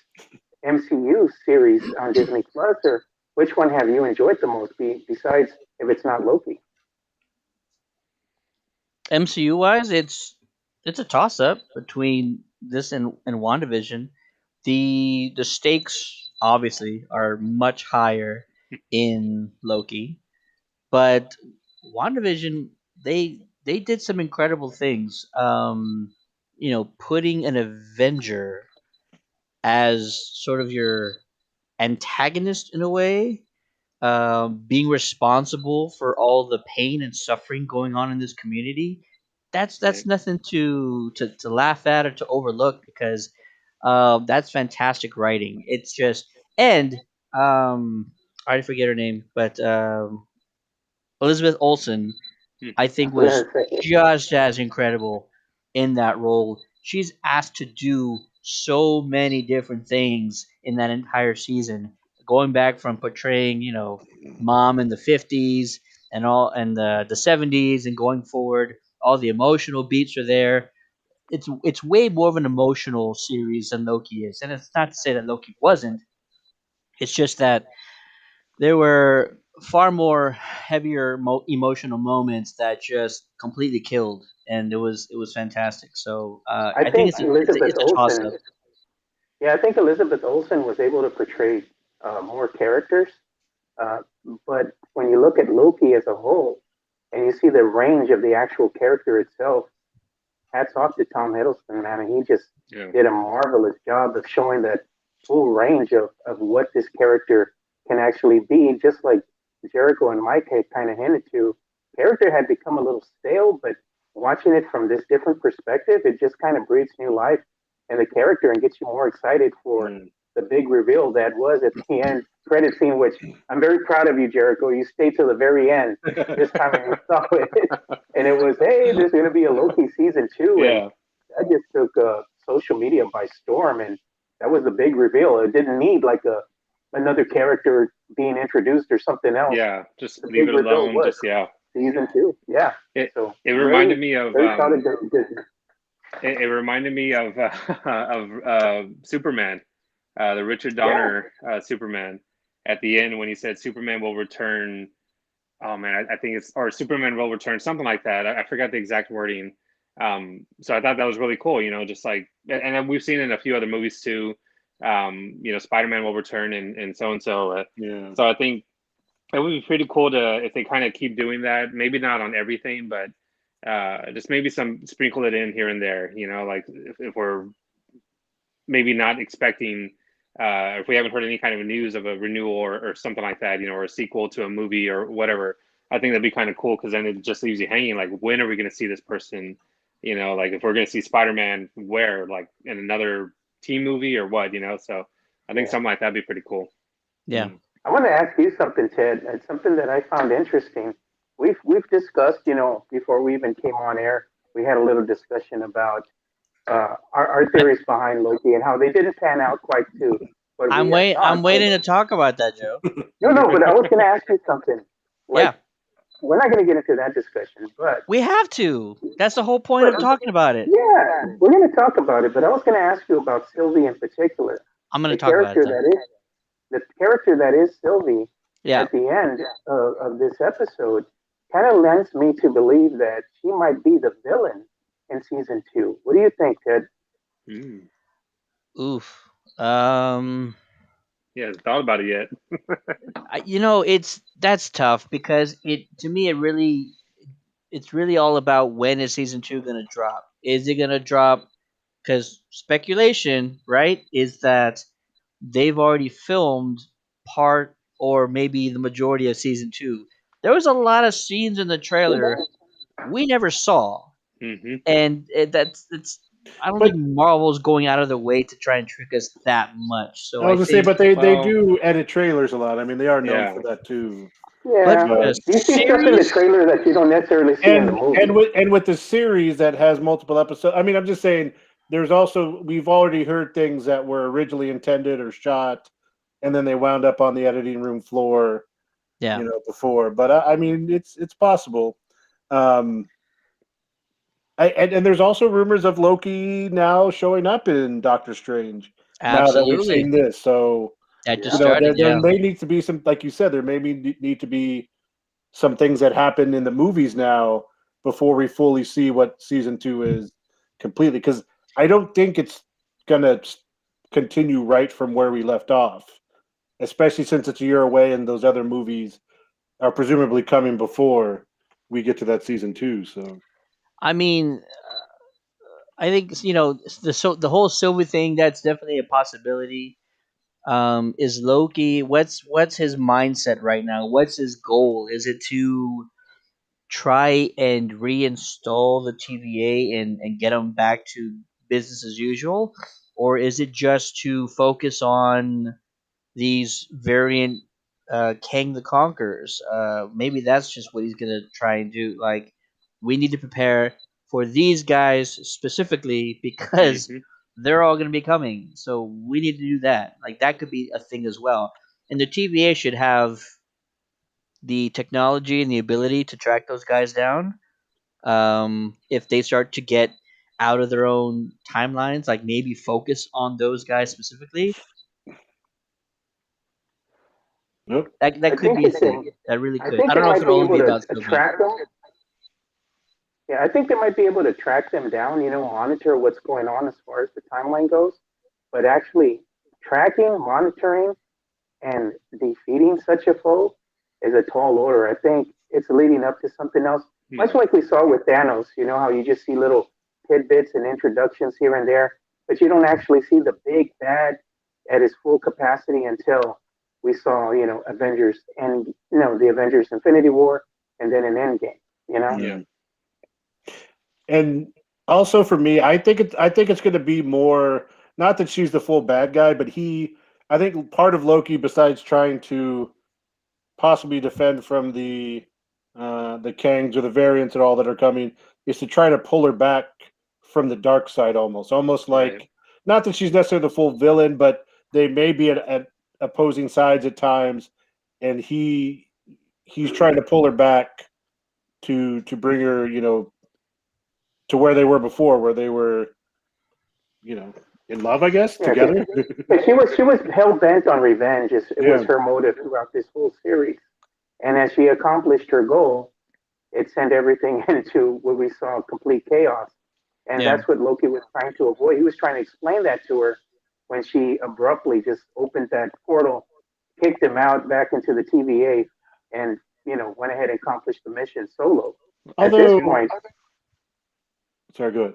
MCU series on Disney Plus, or which one have you enjoyed the most? Besides, if it's not Loki. MCU wise, it's a toss up between this and WandaVision. The stakes obviously are much higher in Loki, but WandaVision they did some incredible things. Putting an Avenger as sort of your antagonist in a way, being responsible for all the pain and suffering going on in this community. That's Right. nothing to laugh at or to overlook, because that's fantastic writing. It's just, and I already forget her name, but Elizabeth Olsen, I Mhm. think, I was was gonna say, just as incredible in that role. She's asked to do so many different things in that entire season, going back from portraying, mom in the 50s and all, and the 70s, and going forward. All the emotional beats are there. It's way more of an emotional series than Loki is, and it's not to say that Loki wasn't. It's just that there were far more heavier emotional moments that just completely killed, and it was fantastic. So I I think think it's a toss up. I think Elizabeth Olsen was able to portray more characters. Uh, but when you look at Loki as a whole, and you see the range of the actual character itself, hats off to Tom Hiddleston, man. And he just Yeah. did a marvelous job of showing that full range of what this character can actually be. Just like Jericho and Mike had kind of hinted to, character had become a little stale, but watching it from this different perspective, it just kind of breathes new life in the character and gets you more excited for Mm. the big reveal that was at the end credit scene, which I'm very proud of you, Jericho. You stayed till the very end this time and you saw it. And it was, hey, there's going to be a Loki season two, and Yeah. that just took social media by storm, and that was the big reveal. It didn't need like a another character being introduced or something else. Yeah. Just The leave big it reveal alone. was Just yeah. season two. Yeah, It so it very reminded me of very proud of Disney. it reminded me of of Superman, the Richard Yeah, Donner Superman. At the end, when he said Superman will return, oh man, I think it's, or Superman will return, something like that. I forgot the exact wording. So I thought that was really cool. Just like, and then we've seen it in a few other movies too. Spider-Man will return and so and so. Yeah. So I think it would be pretty cool to, if they kind of keep doing that. Maybe not on everything, but just maybe some sprinkle it in here and there. Like if we're maybe not expecting, if we haven't heard any kind of news of a renewal or something like that, or a sequel to a movie or whatever. I think that'd be kind of cool, because then it just leaves you hanging. Like, when are we going to see this person? Like if we're going to see Spider-Man, where, like in another team movie or what? So I think yeah. something like that'd be pretty cool. Yeah. I want to ask you something, Ted. It's something that I found interesting. We've discussed, before we even came on air, we had a little discussion about our theories behind Loki and how they didn't pan out quite to what we I'm had wait. thought. I'm waiting to talk about that, Joe. No, no, but I was going to ask you something. Like, Yeah, we're not going to get into that discussion, but we have to. That's the whole point but of talking about it. yeah, we're going to talk about it. But I was going to ask you about Sylvie in particular, I'm going the to talk about it character then. that is the character that is Sylvie Yeah. at the end of this episode. Kind of lends me to believe that she might be the villain in season two. What do you think, Ted? Mm. Oof. Um. Yeah, haven't thought about it yet. That's tough, because to me it's really all about when is season two gonna drop. Is it gonna drop? Because speculation, right, is that they've already filmed part, or maybe the majority of season two. There was a lot of scenes in the trailer we never saw, Hmm. and that's it's. I don't think But Marvel's going out of their way to try and trick us that much. So I I was gonna say, think, but they Well, do edit trailers a lot. I mean, they are known yeah. for that too. but Yeah. for But a Do you see stuff in the series, trailer that you don't necessarily see in the movie? and with the series that has multiple episodes, I mean, I'm just saying, there's also, we've already heard things that were originally intended or shot, and then they wound up on the editing room floor, yeah, before. But I mean, it's possible. Um, and there's also rumors of Loki now showing up in Doctor Strange. Now that we've absolutely. seen this, so That just Yeah. started. there Yeah, may need to be some, like you said, there may need to be some things that happen in the movies now before we fully see what season two is completely. Because I don't think it's gonna continue right from where we left off, especially since it's a year away and those other movies are presumably coming before we get to that season two. So I mean, I think the whole Sylvie thing, that's definitely a possibility. Is Loki? What's his mindset right now? What's his goal? Is it to try and reinstall the TVA and get them back to business as usual, or is it just to focus on these variant Kang the Conquerors? Maybe that's just what he's gonna try and do. Like, we need to prepare for these guys specifically because Hmm. they're all gonna be coming. So we need to do that. Like, that could be a thing as well. And the TVA should have the technology and the ability to track those guys down. If they start to get out of their own timelines, like maybe focus on those guys specifically, Nope. that I could think be a they thing. can. That really I could. think I they don't know if might it'll be only able be to about Sylvie. track them. Yeah, I think they might be able to track them down. Monitor what's going on as far as the timeline goes. But actually, tracking, monitoring, and defeating such a foe is a tall order. I think it's leading up to something else, much Yeah. like we saw with Thanos. You know how you just see little tidbits and introductions here and there, but you don't actually see the big bad at his full capacity until we saw, Avengers and the Avengers Infinity War and then an Endgame. You know, Yeah. Mm. And also for me, I think it's going to be more, not that she's the full bad guy, but I think part of Loki, besides trying to possibly defend from the Kangs or the variants and all that are coming, is to try to pull her back from the dark side, almost Right. like, not that she's necessarily the full villain, but they may be at opposing sides at times, and he's trying to pull her back to bring her, to where they were before, where they were, you know, in love, I guess, yeah, together. because she was hell bent on revenge. It was Yeah, her motive throughout this whole series, and as she accomplished her goal, it sent everything into what we saw complete chaos. And Yeah, that's what Loki was trying to avoid. He was trying to explain that to her when she abruptly just opened that portal, kicked him out back into the TVA, and went ahead and accomplished the mission solo. At this although, point, sorry, go ahead.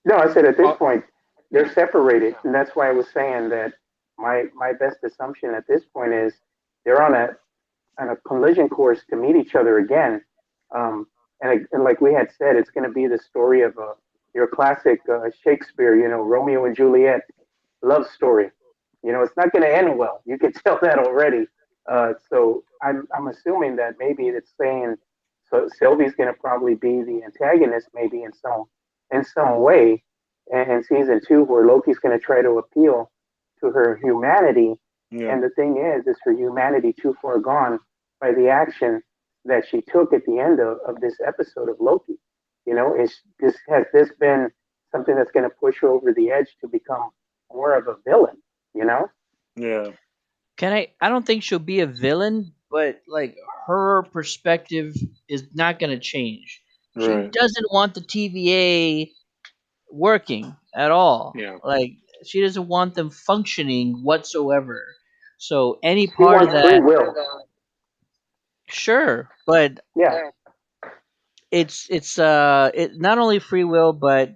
no, I said at this Oh, point they're separated, and that's why I was saying that my best assumption at this point is they're on a collision course to meet each other again. And like we had said, it's going to be the story of your classic Shakespeare, Romeo and Juliet love story. It's not going to end well. You can tell that already. So I'm assuming that maybe it's saying so Sylvie's going to probably be the antagonist, maybe in some way, in season two, where Loki's going to try to appeal to her humanity. Yeah, And the thing is her humanity too far gone by the action that she took at the end of this episode of Loki? Has this been something that's going to push her over the edge to become more of a villain? You know? yeah, can I don't think she'll be a villain, but like, her perspective is not going to change. She right. doesn't want the TVA working at all. yeah. Like, she doesn't want them functioning whatsoever. So any She part of wants free that, will. sure, but Yeah. it not only free will, but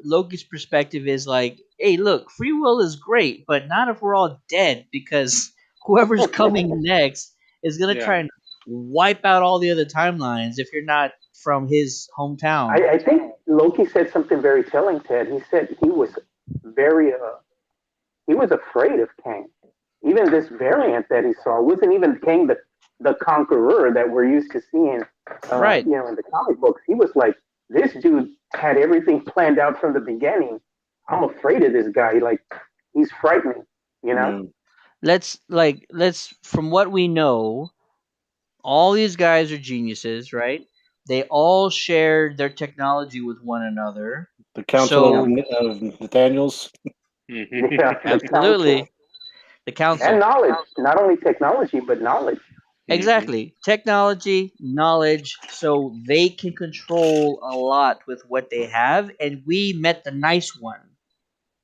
Loki's perspective is like, hey, look, free will is great, but not if we're all dead, because whoever's coming next is gonna Yeah. try and wipe out all the other timelines if you're not from his hometown. I think Loki said something very telling, Ted. He said very he was afraid of Kang. Even this variant that he saw wasn't even Kang the conqueror that we're used to seeing, Right. in the comic books. He was like, this dude had everything planned out from the beginning. I'm afraid of this guy. Like, he's frightening, you know? Yeah. Let's from what we know, all these guys are geniuses, right? They all shared their technology with one another. The Council Yeah. So of Nathaniels. Yeah, the council. absolutely, the And council. knowledge. Not only technology, but knowledge. Hmm. Exactly. Technology, knowledge, so they can control a lot with what they have. And we met the nice one.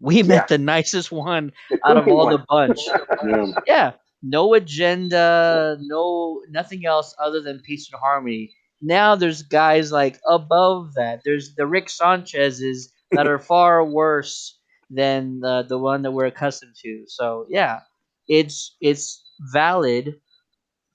We Yeah, met the nicest one the out of kooky all one. the bunch. Yeah, Yeah. No agenda, no nothing else other than peace and harmony. Now there's guys like above that. There's the Rick Sanchez's that are far worse than the one that we're accustomed to. So yeah. it's valid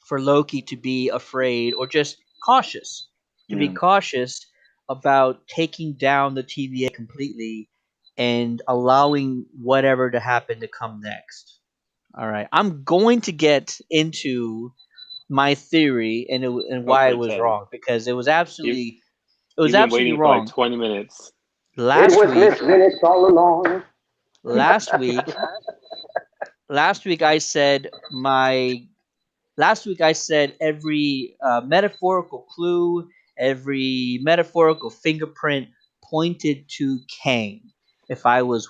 for Loki to be afraid or just cautious, to be Yeah. cautious about taking down the TVA completely and allowing whatever to happen to come next. All right, I'm going to get into my theory and why I was Okay. wrong because You it was you've been absolutely waiting for like wrong. 20 minutes. It Last was week, Miss Minutes all along. last week, last week I said my Last week I said every metaphorical clue, every metaphorical fingerprint pointed to Kang. If I was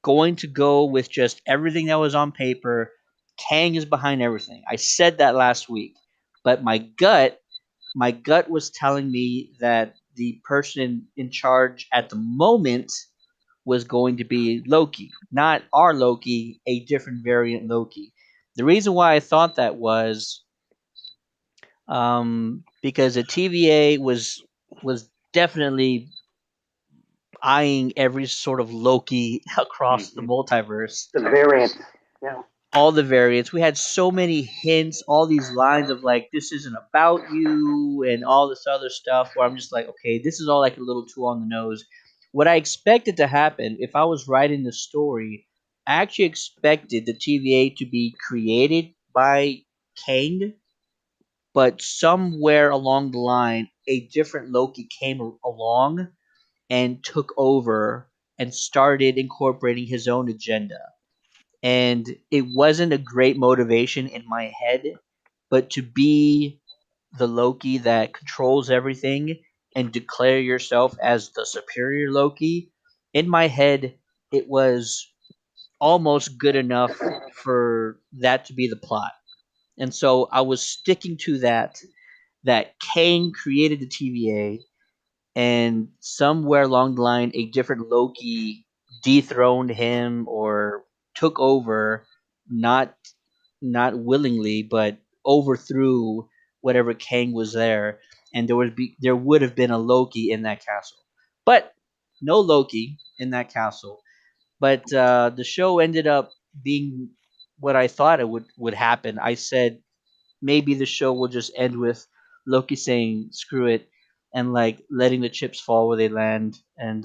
going to go with just everything that was on paper, Kang is behind everything. I said that last week, but my gut was telling me that the person in charge at the moment was going to be Loki, not our Loki, a different variant Loki. The reason why I thought that was because the TVA was definitely eyeing every sort of Loki across the Hmm. multiverse, The variant. Yeah. all the variants. We had so many hints, all these lines of like, this isn't about you, and all this other stuff where I'm just like, okay, this is all like a little too on the nose. What I expected to happen if I was writing the story, I actually expected the TVA to be created by Kang, but somewhere along the line, a different Loki came along and took over and started incorporating his own agenda. And it wasn't a great motivation in my head, but to be the Loki that controls everything and declare yourself as the superior Loki, in my head, it was almost good enough for that to be the plot. And so I was sticking to that Kang created the TVA, and somewhere along the line, a different Loki dethroned him or took over, not not willingly, but overthrew whatever Kang was there, and there would have been a Loki in that castle, but no Loki in that castle. But the show ended up being what I thought it would happen. I said maybe the show will just end with Loki saying "screw it" and like letting the chips fall where they land, and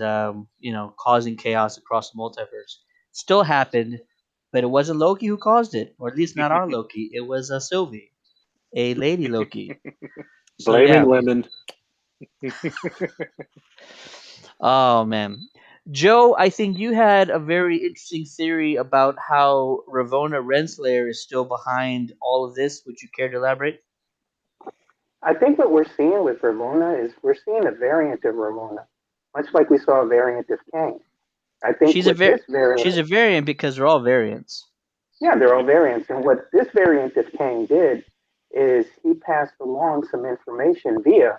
causing chaos across the multiverse. Still happened, but it wasn't Loki who caused it, or at least not our Loki. It was Sylvie, a lady Loki. So Blaming yeah. women. Oh man. Joe, I think you had a very interesting theory about how Ravonna Renslayer is still behind all of this. Would you care to elaborate? I think what we're seeing with Ramona is we're seeing a variant of Ramona, much like we saw a variant of Kang. I think She's a with this variant, she's a variant because they're all variants. yeah, they're all variants. And what this variant of Kang did is he passed along some information via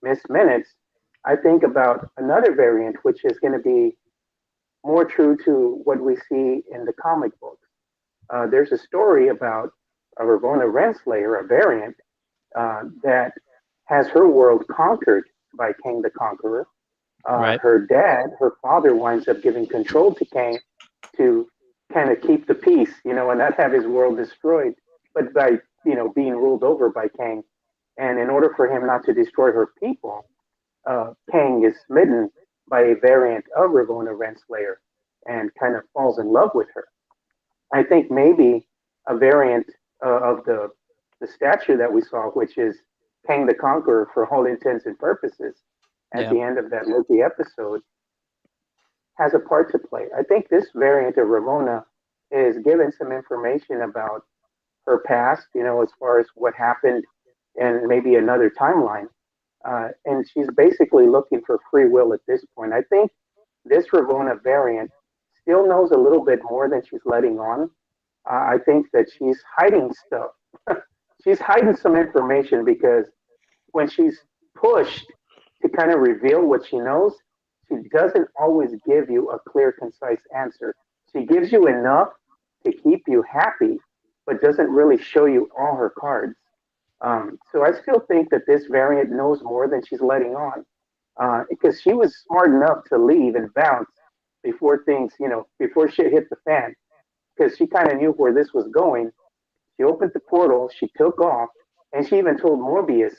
Miss Minutes, I think, about another variant, which is going to be more true to what we see in the comic books. There's a story about a Ravonna Renslayer, a variant, that has her world conquered by Kang the Conqueror. Right. Her dad, her father, winds up giving control to Kang to kind of keep the peace, and not have his world destroyed, but by being ruled over by Kang. And in order for him not to destroy her people, Kang is smitten by a variant of Ravonna Renslayer and kind of falls in love with her. I think maybe a variant of the statue that we saw, which is Kang the Conqueror for all intents and purposes, at Yeah. the end of that Loki episode, has a part to play. I think this variant of Ravonna is given some information about her past, as far as what happened in maybe another timeline. And she's basically looking for free will at this point. I think this Ravonna variant still knows a little bit more than she's letting on. I think that she's hiding stuff. She's hiding some information because when she's pushed to kind of reveal what she knows, she doesn't always give you a clear, concise answer. She gives you enough to keep you happy, but doesn't really show you all her cards. So I still think that this variant knows more than she's letting on, because she was smart enough to leave and bounce before things, before shit hit the fan. because she kind of knew where this was going. She opened the portal, she took off, and she even told Morbius,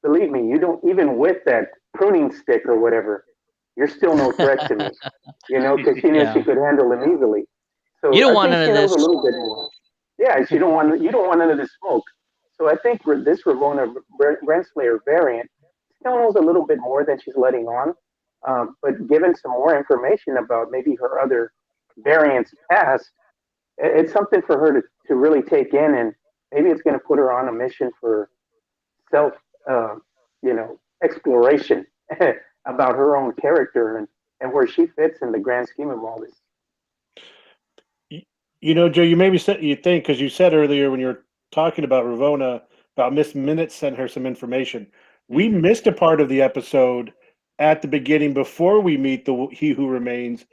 "Believe me, you don't even with that pruning stick or whatever, you're still no threat to me." Because she knew Yeah. she could handle him easily. You So don't I want think none she of knows a this. little bit more. Yeah, you don't want none of this smoke. So I think this Ravonna Renslayer variant still knows a little bit more than she's letting on. But given some more information about maybe her other variants past, it's something for her to really take in, and maybe it's going to put her on a mission for self, uh, exploration about her own character and where she fits in the grand scheme of all this. Joe, you maybe said you think because you said earlier when you were talking about Ravonna about Miss Minute sent her some information. We missed a part of the episode at the beginning before we meet the He Who Remains,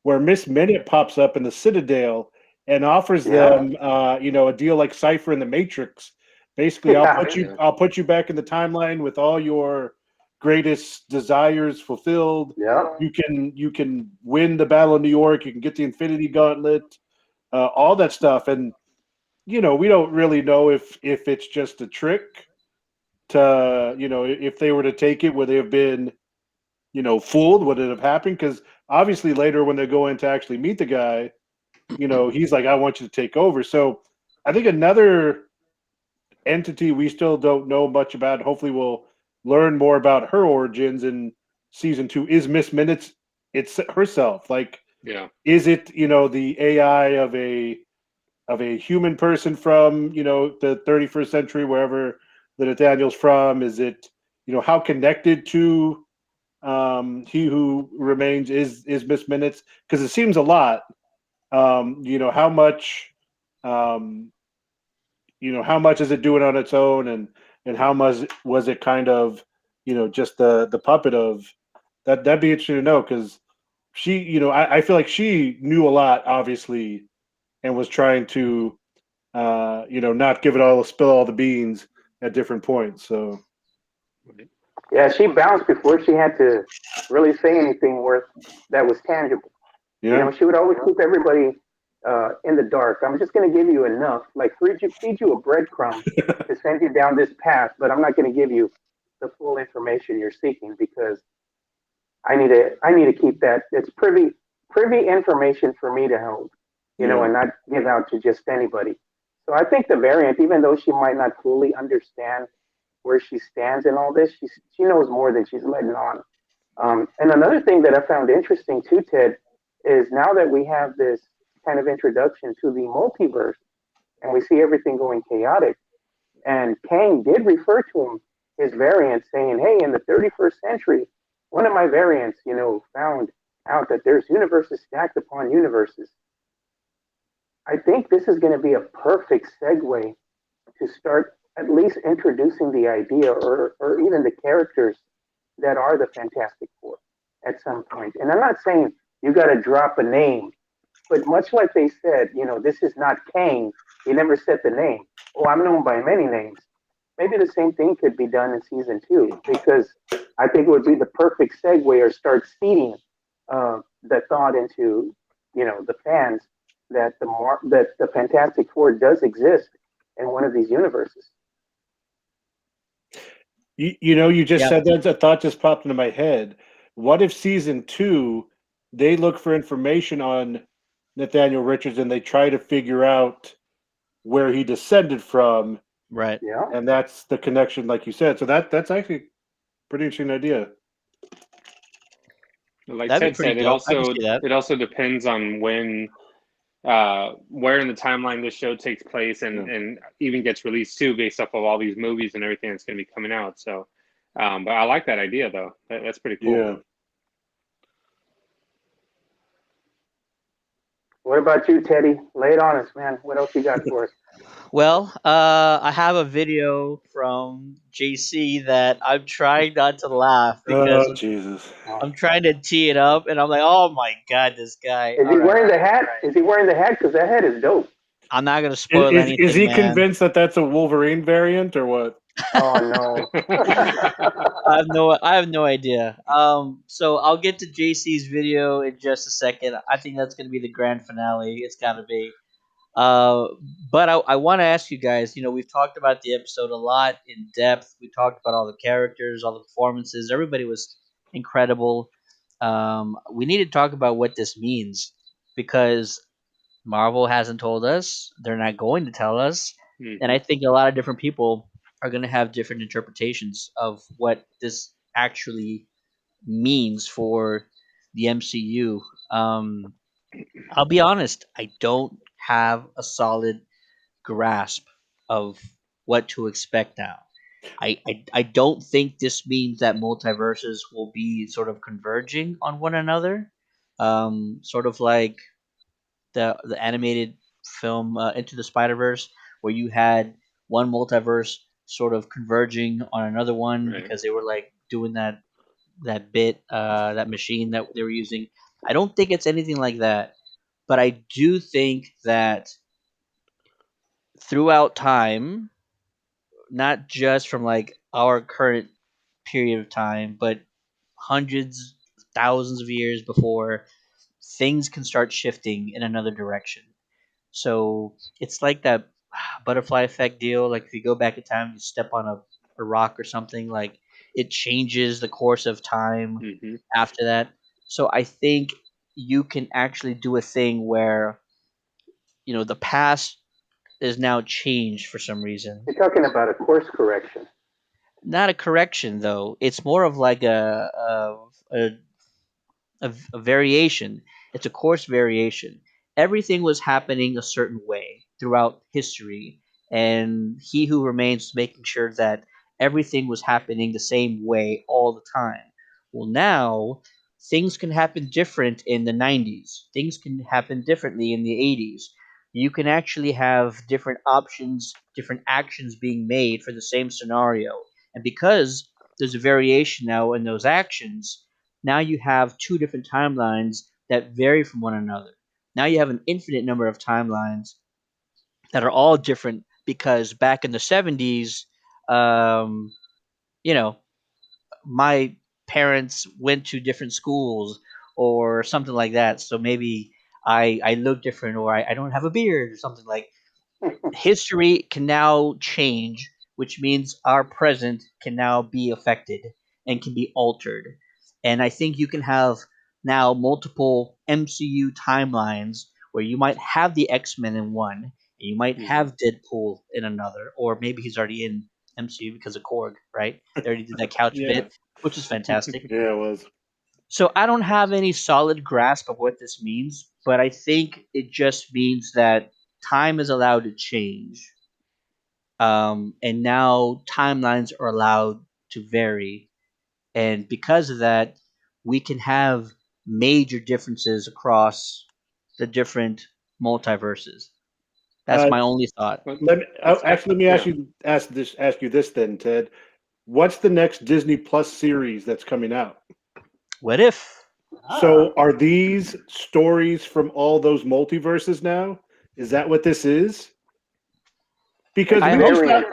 where Miss Minute pops up in the Citadel and offers them, a deal like Cypher in the Matrix. Basically, I'll put you back in the timeline with all your greatest desires fulfilled. Yeah. You can win the Battle of New York. You can get the Infinity Gauntlet, all that stuff. And we don't really know if it's just a trick to, if they were to take it, would they have been, fooled? Would it have happened? Because obviously later when they go in to actually meet the guy, he's like, I want you to take over. So I think another entity we still don't know much about, hopefully we'll learn more about her origins in season 2, is Miss Minutes it's herself. Like, is it, the AI of a human person from, the 31st century, wherever the Nathaniel's from? Is it, how connected to He Who Remains is Miss Minutes? Because it seems a lot. How much, um, how much is it doing on its own, and how much was it kind of, just the puppet of that? That'd be interesting to know because she, I feel like she knew a lot, obviously, and was trying to, not give it all, spill all the beans at different points. So Yeah, she bounced before she had to really say anything worth that was tangible. yeah, She would always keep everybody in the dark. I'm just going to give you enough, like feed you a breadcrumb to send you down this path, but I'm not going to give you the full information you're seeking because I need to keep that. It's privy information for me to hold, and not give out to just anybody. So I think the variant, even though she might not fully understand where she stands in all this, she knows more than she's letting on. And another thing that I found interesting too, Ted, is now that we have this kind of introduction to the multiverse and we see everything going chaotic, and Kang did refer to his variant, saying, "Hey, in the 31st century, one of my variants, found out that there's universes stacked upon universes." I think this is going to be a perfect segue to start at least introducing the idea or even the characters that are the Fantastic Four at some point. And I'm not saying you got to drop a name, but much like they said, this is not Kang. He never said the name. Oh, I'm known by many names. Maybe the same thing could be done in season 2 because I think it would be the perfect segue or start seeding the thought into the fans that the Fantastic Four does exist in one of these universes. You just said that, a thought just popped into my head. What if season 2 they look for information on Nathaniel Richards and they try to figure out where he descended from, Right. Yeah. and that's the connection, like you said. So that's actually a pretty interesting idea. Like That'd be Ted pretty said, dope. I can see that. it also depends on when, where in the timeline this show takes place, and even gets released too, based off of all these movies and everything that's going to be coming out. So, but I like that idea though. That's pretty cool. Yeah. What about you, Teddy? Lay it on us, man. What else you got for us? Well, I have a video from JC that I'm trying not to laugh because Oh Jesus! I'm trying to tee it up, and I'm like, oh my god, this guy. Is he wearing the hat? Is he wearing the hat? Because that hat is dope. I'm not gonna spoil Is anything, he man. convinced that that's a Wolverine variant or what? Oh no. I have no idea. So I'll get to JC's video in just a second. I think that's gonna be the grand finale. It's gotta be. Uh, but I want to ask you guys. You know, we've talked about the episode a lot in depth. We talked about all the characters, all the performances. Everybody was incredible. We need to talk about what this means because Marvel hasn't told us. They're not going to tell us, and I Mhm. think a lot of different people are going to have different interpretations of what this actually means for the MCU. I'll be honest, I don't have a solid grasp of what to expect now. I don't think this means that multiverses will be sort of converging on one another, sort of like the animated film Into the Spider Verse, where you had one multiverse sort of converging on another one Right. because they were like doing that bit that machine that they were using. I don't think it's anything like that, but I do think that throughout time, not just from like our current period of time, but hundreds, thousands of years before, things can start shifting in another direction. So it's like that butterfly effect deal. Like if you go back in time, you step on a rock or something, like it changes the course of time Mhm. after that. So I think you can actually do a thing where, you know, the past is now changed for some reason. You're talking about a course correction. Not a correction though. It's more of like a variation. It's a course variation. Everything was happening a certain way throughout history, and he who remains was making sure that everything was happening the same way all the time. Well, now things can happen different in the 90s. Things can happen differently in the 80s. You can actually have different options, different actions being made for the same scenario. And because there's a variation now in those actions, now you have two different timelines that vary from one another. Now you have an infinite number of timelines that are all different because back in the 70s, um, you know, my parents went to different schools or something like that. So maybe I look different or I don't have a beard or something like history can now change, which means our present can now be affected and can be altered. And I think you can have now multiple MCU timelines where you might have the X Men in one, and you might Mhm. have Deadpool in another, or maybe he's already in MCU because of Korg, right? They already did that couch Yeah, bit, which is fantastic. yeah, it was. So I don't have any solid grasp of what this means, but I think it just means that time is allowed to change, and now timelines are allowed to vary, and because of that, we can have major differences across the different multiverses. That's Uh, my only thought. Well, let me it's actually let me Yeah. ask you this then, Ted. What's the next Disney Plus series that's coming out? What if? Ah. So are these stories from all those multiverses now? Is that what this is? It's Because I we hope just very so. thought,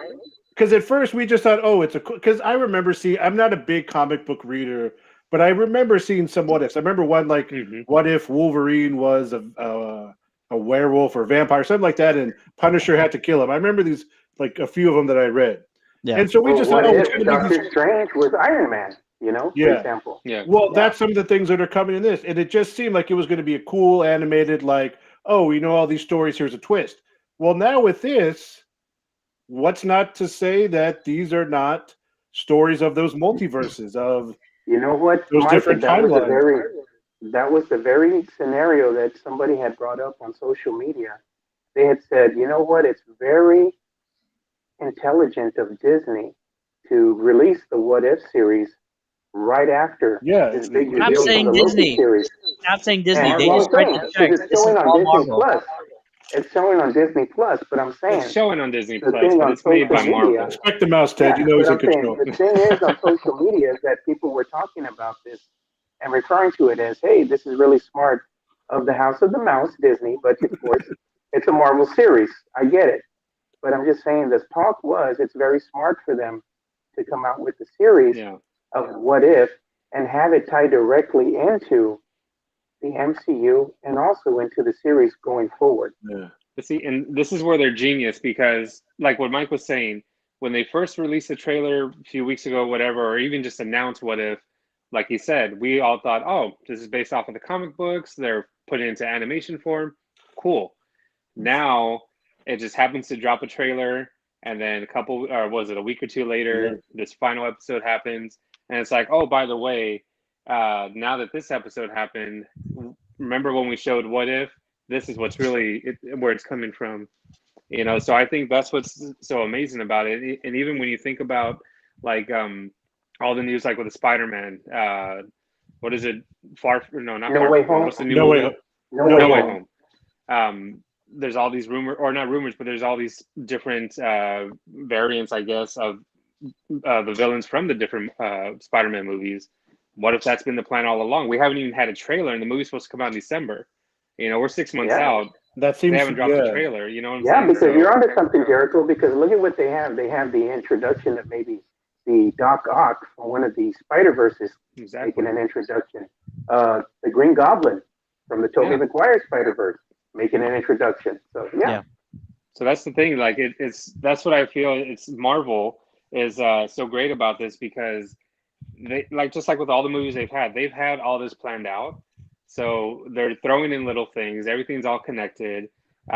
because at first we just thought, oh, it's a, because I remember seeing, I'm not a big comic book reader, but I remember seeing some what ifs. I remember one like, Mhm. what if Wolverine was a werewolf or vampire, something like that, and Punisher had to kill him. I remember these, like a few of them that I read. Yeah. And so we Well, just thought, what oh, it's if going to be these, Doctor Strange was Iron Man? You know, for yeah. example. Yeah. Well, Yeah. that's some of the things that are coming in this. And it just seemed like it was going to be a cool animated, like, oh, you know all these stories, here's a twist. Well, now with this, what's not to say that these are not stories of those multiverses, of You know what, those Mike? different timelines? That was the very scenario that somebody had brought up on social media. They had said, you know what? It's very intelligent of Disney to release the What If series right after Yeah, this big Stop reveal from saying the Loki Disney. series. Stop saying Disney. And They well, just I'm write saying the because checks. it's This is showing on all Disney Marvel. Plus. It's showing on Disney Plus, but I'm It's saying showing on Disney the Plus, thing but on it's made social by media. Marvel. respect the mouse, Ted. Yeah, You know he's but in I'm saying control. the thing is on social media is that people were talking about this and referring to it as, hey, this is really smart of the House of the Mouse, Disney, but of course it's a Marvel series. I get it. But I'm just saying, this talk was it's very smart for them to come out with the series Yeah. of What If and have it tie directly into the MCU and also into the series going forward. Yeah. But see, and this is where they're genius because, like what Mike was saying, when they first released the trailer a few weeks ago, whatever, or even just announced What If, like he said, we all thought, oh, this is based off of the comic books. They're put it into animation form. Cool. Now it just happens to drop a trailer, and then or was it a week or two later, this final episode happens, and it's like, oh, by the way, now that this episode happened, remember when we showed What If? This is what's really where it's coming from, So I think that's what's so amazing about it. And even when you think about like all the news, like with the Spider-Man, what is it? No, not No Far Way From Home. Home. What's the new No movie? way. No Way Home. There's all these rumors, or not rumors, but there's all these different variants, I guess, of the villains from the different Spider-Man movies. What if that's been the plan all along? We haven't even had a trailer, and the movie's supposed to come out in December. We're 6 months out. That They seems haven't dropped a trailer. You know what I'm Yeah, saying? because you're onto something, Jericho. Because look at what they have. They have the introduction of maybe the Doc Ock from one of the Spider Verses Exactly. making an introduction. The Green Goblin from the Tobey Maguire Spider Verse making an introduction. So yeah. So that's the thing. Like that's what I feel. It's Marvel is so great about this because they just like with all the movies they've had all this planned out. So they're throwing in little things. Everything's all connected.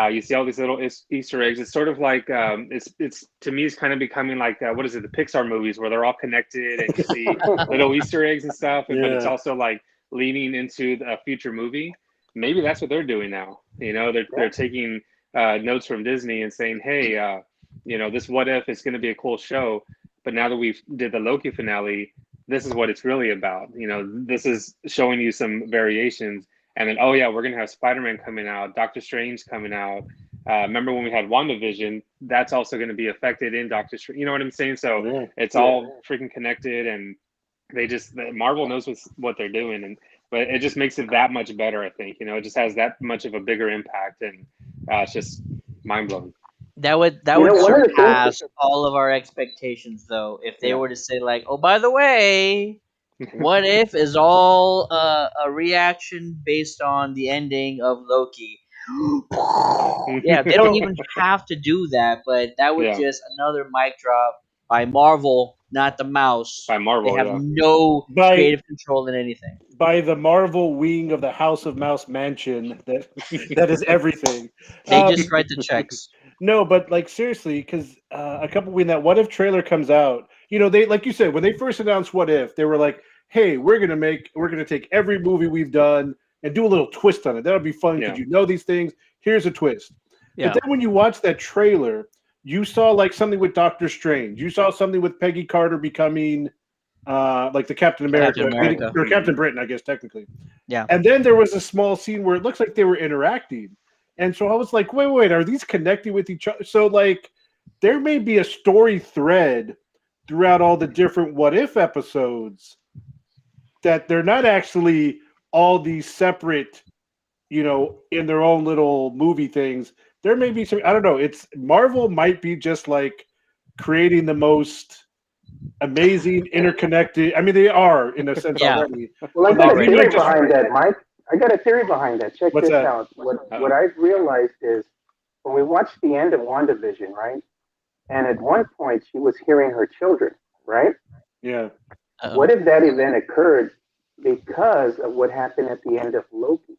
You see all these little Easter eggs. It's sort of like it's to me it's kind of becoming like what is it? The Pixar movies where they're all connected and you see little Easter eggs and stuff. But it's also like leaning into a future movie. Maybe that's what they're doing now. They're taking notes from Disney and saying, hey, this What If is going to be a cool show. But now that we've did the Loki finale, this is what it's really about. This is showing you some variations. And then, oh, yeah, we're going to have Spider-Man coming out, Doctor Strange coming out. Remember when we had WandaVision? That's also going to be affected in Doctor Strange. You know what I'm saying? So it's all freaking connected. And Marvel knows what they're doing. But it just makes it that much better, I think. It just has that much of a bigger impact. And it's just mind-blowing. That would surpass all of our expectations, though, if they were to say like, "Oh, by the way, What If is all a reaction based on the ending of Loki." Yeah, they don't even have to do that, but that was just another mic drop by Marvel, not the mouse. By Marvel, they have no creative control in anything. By the Marvel wing of the House of Mouse Mansion, that is everything. They just write the checks. No, but like seriously, because when that What If trailer comes out, they, like you said, when they first announced What If, they were like, "Hey, we're gonna take every movie we've done and do a little twist on it. That'll be fun because these things. Here's a twist." But then when you watch that trailer, you saw like something with Doctor Strange. You saw something with Peggy Carter becoming like the Captain America. Or Captain Britain, I guess technically. Yeah. And then there was a small scene where it looks like they were interacting. And so I was like, wait, are these connecting with each other? So like there may be a story thread throughout all the different What If episodes that they're not actually all these separate, in their own little movie things. There may be some, I don't know. It's Marvel might be just like creating the most amazing, interconnected. I mean, they are in a sense already. Well, I got a theory behind that, Mike. I got a theory behind that. Check this out. What I've realized is when we watched the end of WandaVision, right? And at one point she was hearing her children, right? Yeah. What if that event occurred because of what happened at the end of Loki?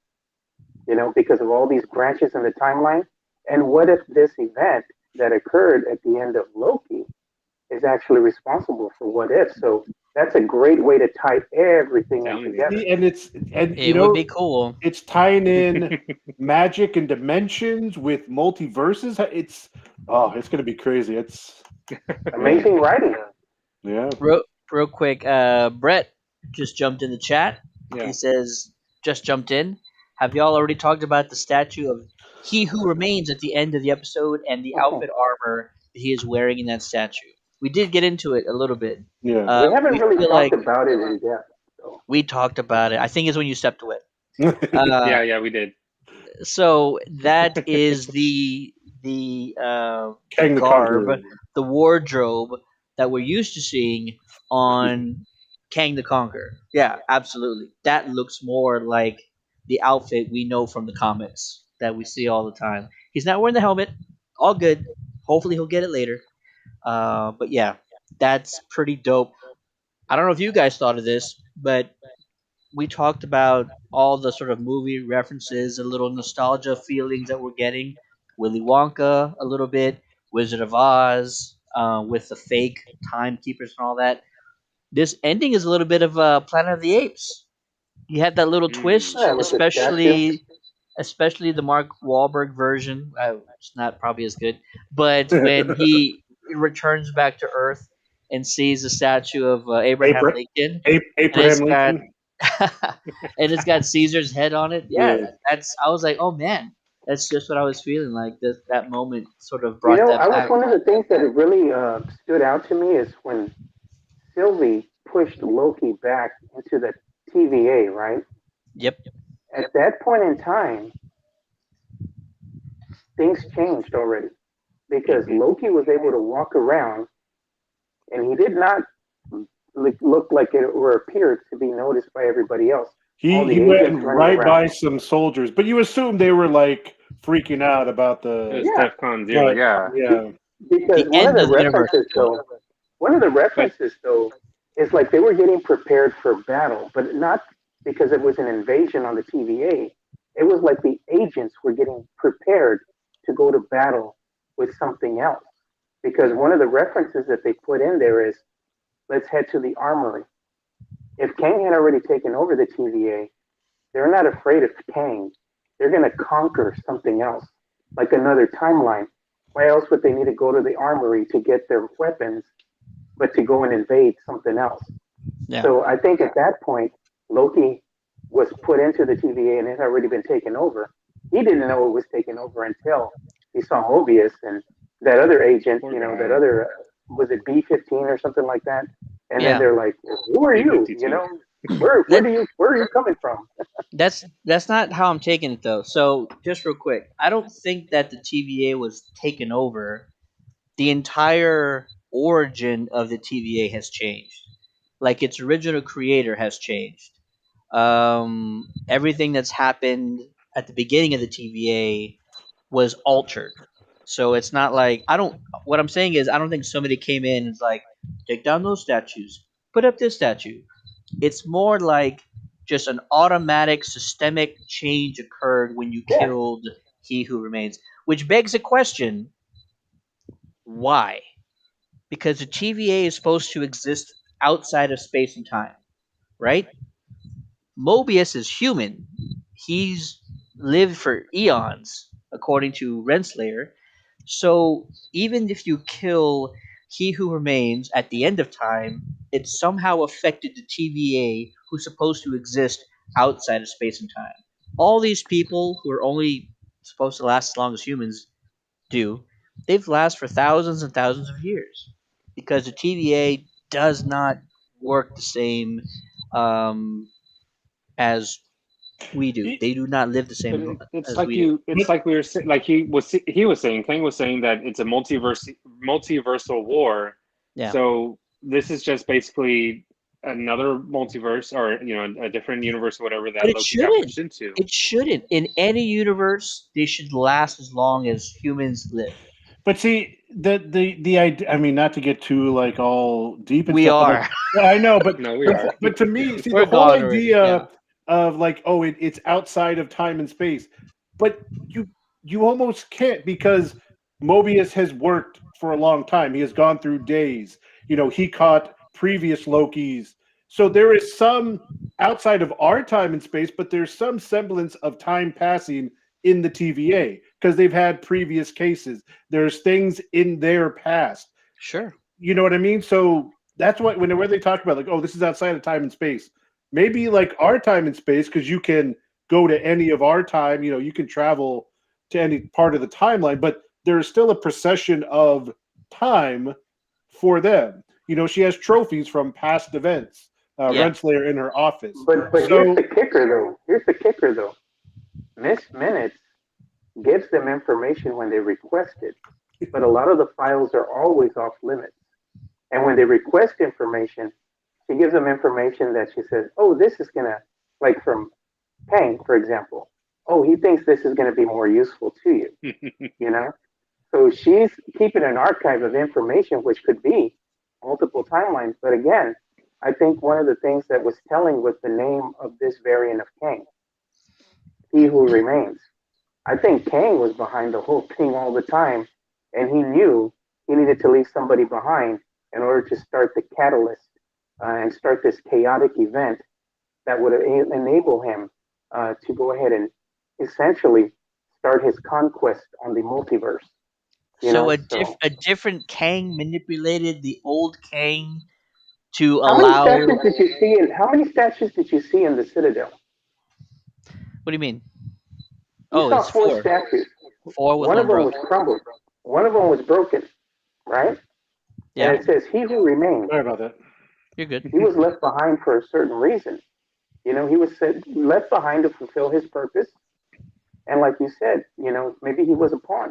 Because of all these branches in the timeline. And what if this event that occurred at the end of Loki is actually responsible for What If? So that's a great way to tie everything in together. And it would be cool. It's tying in magic and dimensions with multiverses. It's going to be crazy. It's amazing writing. Yeah. Real quick, Brett just jumped in the chat. Yeah. He says, just jumped in. Have y'all already talked about the statue of He Who Remains at the end of the episode and the outfit armor that he is wearing in that statue? We did get into it a little bit. Yeah. We haven't really talked about it in depth. So. We talked about it. I think it's when you stepped away. Yeah, we did. So that is the the Kang the garb, Conqueror. the wardrobe that we're used to seeing on Kang the Conqueror. Yeah, absolutely. That looks more like the outfit we know from the comics that we see all the time. He's not wearing the helmet. All good. Hopefully he'll get it later. But yeah, that's pretty dope. I don't know if you guys thought of this, but we talked about all the sort of movie references, a little nostalgia feelings that we're getting. Willy Wonka, a little bit. Wizard of Oz, with the fake timekeepers and all that. This ending is a little bit of Planet of the Apes. You had that little Mm. twist, Yeah, with the statue. especially the Mark Wahlberg version. It's not probably as good, but when he returns back to Earth and sees the statue of Abraham Abra- Lincoln, and it's Abraham got Lincoln. and it's got Caesar's head on it. Yeah, Yeah. that's. I was like, oh man, that's just what I was feeling like. That moment sort of You brought know, that I was back. one of the things that it really stood out to me is when Sylvie pushed Loki back into the TVA, right? Yep. At that point in time, things changed already because Mm-hmm. Loki was able to walk around and he did not look like it or appear to be noticed by everybody else. All He the went agents running right around. by some soldiers, but you assume they were like freaking out about It the. was Yeah, DEFCON 0. But Yeah, yeah, because The end of the universe. one of the but references though is like they were getting prepared for battle, but not because it was an invasion on the TVA. It was like the agents were getting prepared to go to battle with something else. Because one of the references that they put in there is, let's head to the armory. If Kang had already taken over the TVA, they're not afraid of Kang. They're going to conquer something else, like another timeline. Why else would they need to go to the armory to get their weapons, but to go and invade something else? Yeah. So I think at that point, Loki was put into the TVA and it had already been taken over. He didn't know it was taken over until he saw Mobius and that other agent, poor you know, that guy. other, was it B-15 or something like that? And then Yeah. they're like, who are you? You B-52. know, where, Let where are you coming from? that's not how I'm taking it though. So just real quick, I don't think that the TVA was taken over. The entire origin of the TVA has changed. Like its original creator has changed. Everything that's happened at the beginning of the TVA was altered. So it's not like I don't. What I'm saying is I don't think somebody came in and was like, take down those statues, put up this statue. It's more like just an automatic systemic change occurred when you Yeah, killed He Who Remains, which begs a question: why? Because the TVA is supposed to exist outside of space and time, right? Mobius is human. He's lived for eons, according to Renslayer. So even if you kill He Who Remains at the end of time, it somehow affected the TVA who's supposed to exist outside of space and time. All these people who are only supposed to last as long as humans do, they've lasted for thousands and thousands of years because the TVA does not work the same um, as we do. They do not live the But same it's as like we do. you. It's like we were like he was saying. Kang was saying that it's a multiversal war. Yeah, So this is just basically another multiverse, or a different universe, or whatever but that it Loki got shouldn't. pushed into. It shouldn't. In any universe, they should last as long as humans live. but see the idea. I mean, not to get too like all deep and We stuff, but like are. I know, No, we are. but to me, see the We're whole gone already. Yeah. idea of like, oh, it's outside of time and space, but you almost can't because Mobius has worked for a long time. He has gone through days. He caught previous Lokis, so there is some outside of our time and space, but there's some semblance of time passing in the TVA because they've had previous cases. There's things in their past. Sure. You know what I mean? So that's what whenever they talk about like, oh, this is outside of time and space. Maybe like our time and space because you can go to any of our time. You can travel to any part of the timeline, but there's still a procession of time for them. She has trophies from past events. Yeah. Renslayer in her office. but here's So the kicker though. Here's the kicker though. Miss Minutes gives them information when they request it, but a lot of the files are always off limits. And when they request information, she gives them information that she says, "Oh, this is gonna," like from Kang, for example. "Oh, he thinks this is gonna be more useful to you," you know. So she's keeping an archive of information, which could be multiple timelines. But again, I think one of the things that was telling was the name of this variant of Kang, He Who Remains. I think Kang was behind the whole thing all the time, and he knew he needed to leave somebody behind in order to start the catalyst and start this chaotic event that would enable him to go ahead and essentially start his conquest on the multiverse. You So know, so a different Kang manipulated the old Kang to how many allow. statues did you see in how many statues did you see in the Citadel? What do you mean? You Oh, saw it's four four. statues. Four with One of one them was broke. crumbled. One of them was broken, right? And Yeah, it says, "He who remains." Sorry about that. you're good. He was left behind for a certain reason. He was left behind to fulfill his purpose. And like you said, maybe he was a pawn.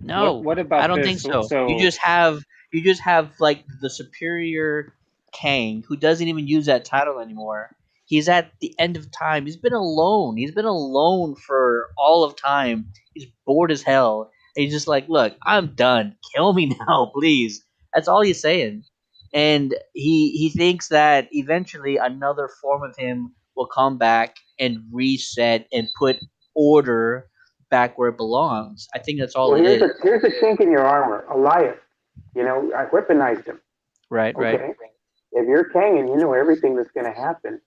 No, What I about don't think this? so. You just have like the superior Kang who doesn't even use that title anymore. He's at the end of time. He's been alone. He's been alone for all of time. He's bored as hell. And he's just like, look, I'm done. Kill me now, please. That's all he's saying. And he thinks that eventually another form of him will come back and reset and put order back where it belongs. I think that's all Well, it is. here's a chink in your armor, Elias. I weaponized him. Right, right. Okay, if you're Kang and you know everything that's going to happen,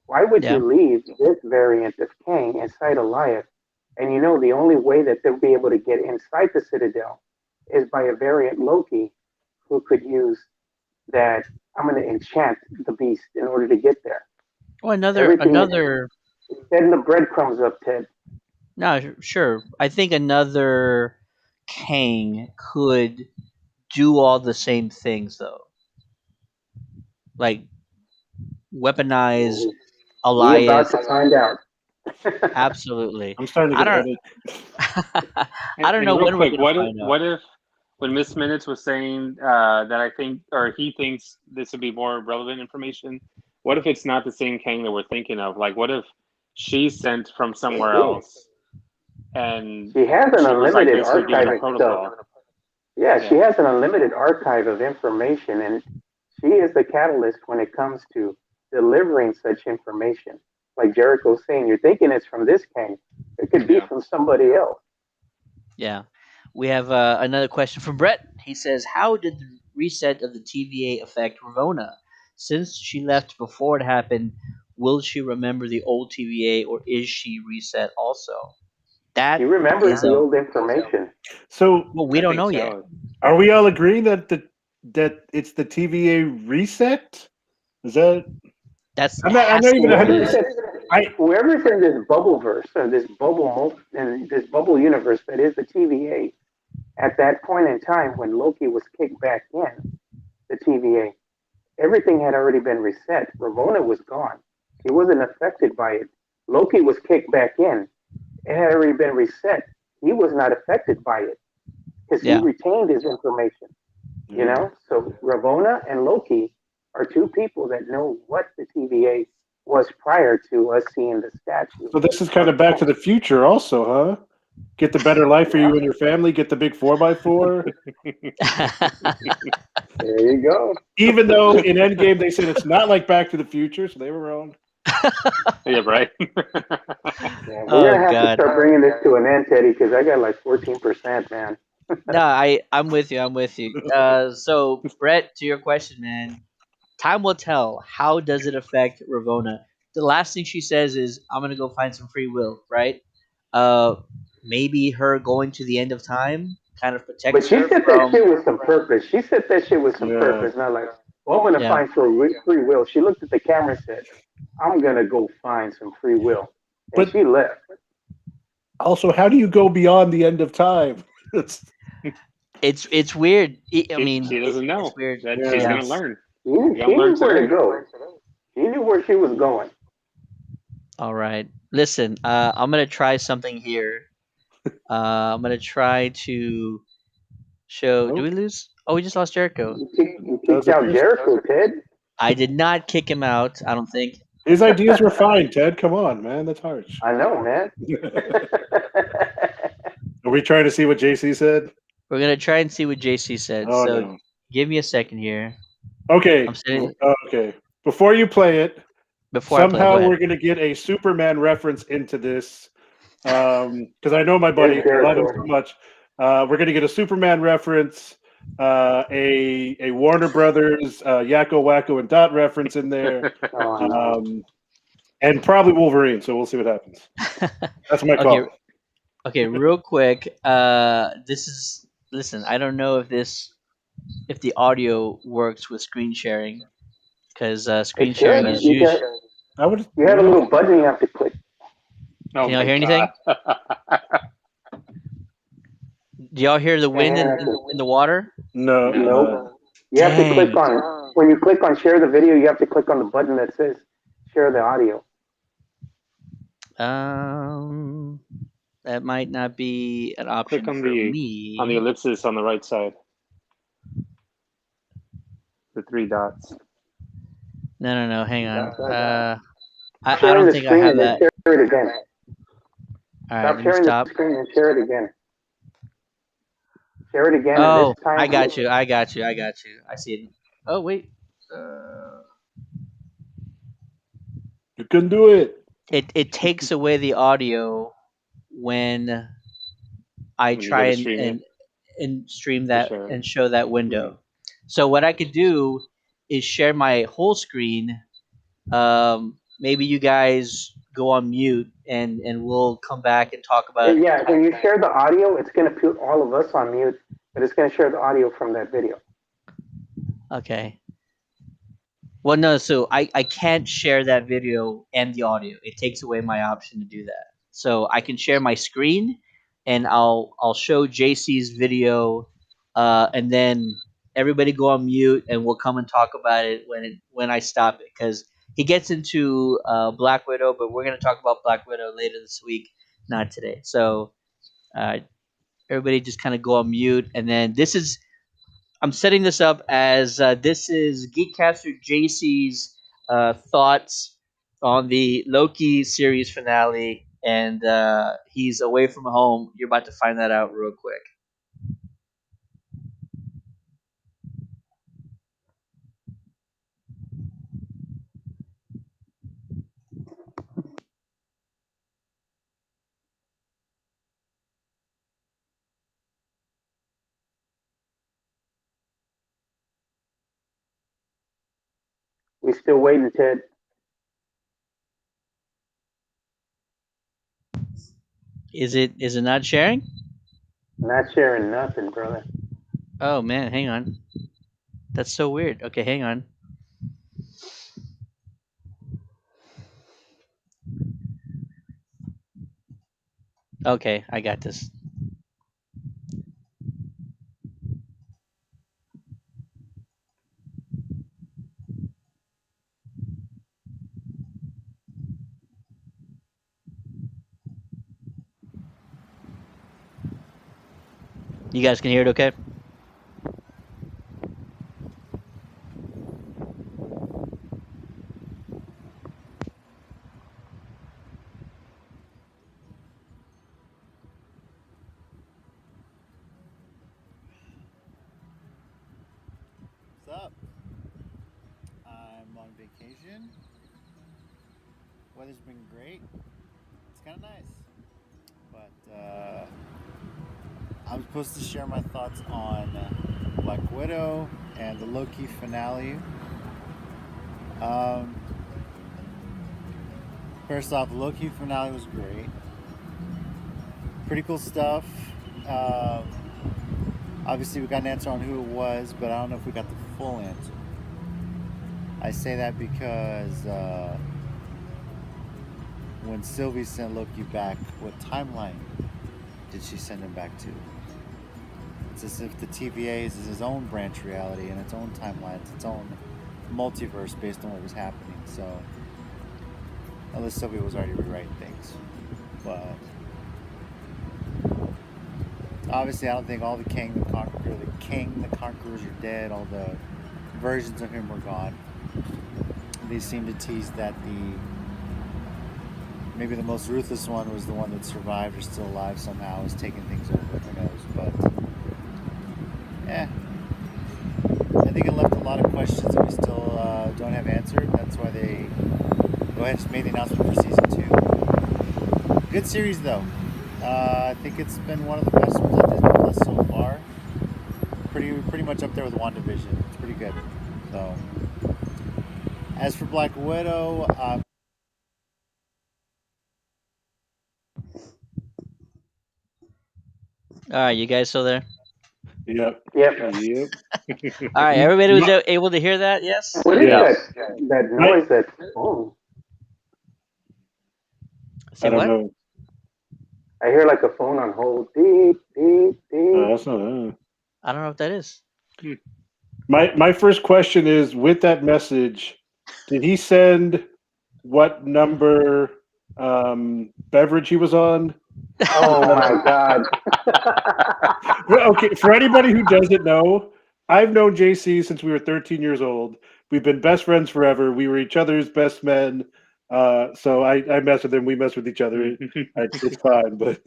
why would Yeah. you leave this variant of Kang inside Elias? And the only way that they'll be able to get inside the Citadel is by a variant Loki who could use that. I'm going to enchant the beast in order to get there. Oh, Everything is another. setting the breadcrumbs up, Ted. No, sure. I think another Kang could do all the same things though, like weaponize We about Elias. to find out. Absolutely. I'm starting I to get a don't. headache. I don't And know real when we're quick, gonna find out. what if when Miss Minutes was saying that I think or he thinks this would be more relevant information? What if it's not the same Kang that we're thinking of? Like, what if she's sent from somewhere Ooh. else and She has an she was like unlimited basically doing archive a of stuff. protocol? Yeah, she Yeah, has an unlimited archive of information, and she is the catalyst when it comes to delivering such information. Like Jericho's saying, you're thinking it's from this Kang. It could be yeah. from somebody else. Yeah. We have another question from Brett. He says, "How did the reset of the TVA affect Ravonna? Since she left before it happened, will she remember the old TVA or is she reset also?" She That remembers is the a old information. So, well, we I don't think know yet. so. are we all agreeing that it's the TVA reset? Is that? That's I'm has not even to Whoever's, be. 100%. I whoever's in this bubble verse or this bubble universe that is the TVA, at that point in time when Loki was kicked back in the TVA, everything had already been reset. Ravonna was gone. She wasn't affected by it. Loki was kicked back in. It had already been reset. He was not affected by it because he Yeah. retained his information. yeah. So Ravonna and Loki are two people that know what the TVA was prior to us seeing the statue So this is kind of of Back to Kang. the Future, also, huh? Get the better life for Yeah, you and your family. Get the big 4x4. there you go. Even though in Endgame they said it's not like Back to the Future, so they were wrong. Yeah, right. Yeah, we're Oh gonna have to God. start bringing this to an end, Teddy, because I got like 14%, man. No, I'm with you. I'm with you. So Brett, to your question, man, time will tell. How does it affect Ravonna? The last thing she says is, "I'm gonna go find some free will." Right? Uh, maybe her going to the end of time kind of But protects she her said that from. shit with some purpose. She said that shit with some Yeah. purpose, not like, well, I'm gonna Yeah. find free will. She looked at the camera and said, I'm gonna go find some free will, and But she left. also, how do you go beyond the end of time? It's, It's weird. I mean, She doesn't it's know weird. that she's yeah. Yeah. gonna learn. She's She gonna learn knew where to today. go. She knew where she was going. All right. Listen, I'm gonna try something here. I'm gonna try to show. Nope. Do we lose? Oh, we just lost Jericho. You kicked out Jericho, Ted. I did not kick him out. I don't think. His ideas were fine, Ted. Come on, man. That's harsh. I know, man. Are we trying to see what JC said? We're gonna try and see what JC said. Oh, so no. give me a second here. Okay. I'm sitting Okay. Before you play it, before I play. Go somehow ahead. we're going to get a Superman reference into this. Because I know my buddy. Yes, I love him Jericho. so much. We're going to get a Superman reference, a Warner Brothers Yakko, Wacko, and Dot reference in there, Oh, no. and probably Wolverine. So we'll see what happens. That's my call. Okay, real quick. This is listen. I don't know if the audio works with screen sharing because screen It sharing should. is usually. I would. You have a little button you have to click. Oh Can y'all my hear anything? God. Do y'all hear the wind Yeah. in the water? No. Nope. You have to Dang. click on, when you click on share the video, you have to click on the button that says share the audio. That might not be an option Click on for the me. on the ellipsis on the right side. The 3 dots. No. Hang on. I Sharing don't the think I screen have and then that. share it again. All right, Stop let me sharing stop. the screen and share it again. Share it again, and Oh, this time. I got you. I see it. Oh wait. You can do it. It takes away the audio when I When you try go to stream it. and stream To that share it. and show that window. So what I could do is share my whole screen. Maybe you guys go on mute and we'll come back and talk about. Yeah, when you share the audio, it's going to put all of us on mute, but it's going to share the audio from that video. Okay. Well, no, so I can't share that video and the audio. It takes away my option to do that. So I can share my screen, and I'll show JC's video, and then everybody go on mute, and we'll come and talk about it when I stop it because he gets into Black Widow, but we're gonna talk about Black Widow later this week, not today. So everybody just kind of go on mute, and then I'm setting this up as this is Geekcaster JC's thoughts on the Loki series finale, and he's away from home. You're about to find that out real quick. We still waiting, Ted. Is it not sharing? Not sharing nothing, brother. Oh man, hang on. That's so weird. Okay, hang on. Okay, I got this. You guys can hear it okay? What's up? I'm on vacation. Weather's been great. It's kind of nice. But I'm supposed to share my thoughts on Black Widow and the Loki finale. Um, First off, the Loki finale was great. Pretty cool stuff. Obviously, we got an answer on who it was, but I don't know if we got the full answer. I say that because when Sylvie sent Loki back, what timeline did she send him back to? It's as if the TVA is his own branch reality and its own timeline, its own multiverse based on what was happening. So, unless Sylvie was already rewriting things. But Obviously, I don't think all the King, the Conquerors are dead. All the versions of him were gone. They seem to tease that maybe the most ruthless one was the one that survived or still alive somehow, is taking things over. Who knows? But yeah, I think it left a lot of questions that we still don't have answered. That's why they go ahead and just made the announcement for season 2. Good series though. I think it's been one of the best ones on Disney Plus so far. Pretty much up there with WandaVision. It's pretty good. So, as for Black Widow, All right, you guys still there? Yep. Yep. Yep. All right, M- everybody was my- able to hear that? Yes. What is yes. that My, noise? That oh, Say I don't what? know. I hear like a phone on hold. Beep beep beep. That's not. I don't know what that is. My first question is, with that message, did he send what number beverage he was on? Oh my god. Well, okay, for anybody who doesn't know, I've known JC since we were 13 years old. We've been best friends forever. We were each other's best men. So I mess with him. We mess with each other. It's fine. But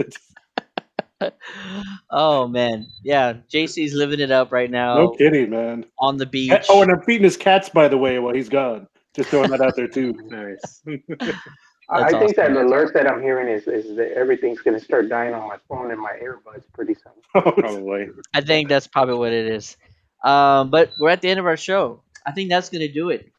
Oh man, yeah. JC's living it up right no now kidding, man. on the Oh, beach. and I'm feeding his cats, by the way, while he's gone. Just throwing that out there, too. Nice. That's I think that awesome. alert that I'm hearing is that everything's gonna start dying on my phone and my earbuds pretty soon. Probably. I think that's probably what it is. But we're at the end of our show. I think that's gonna do it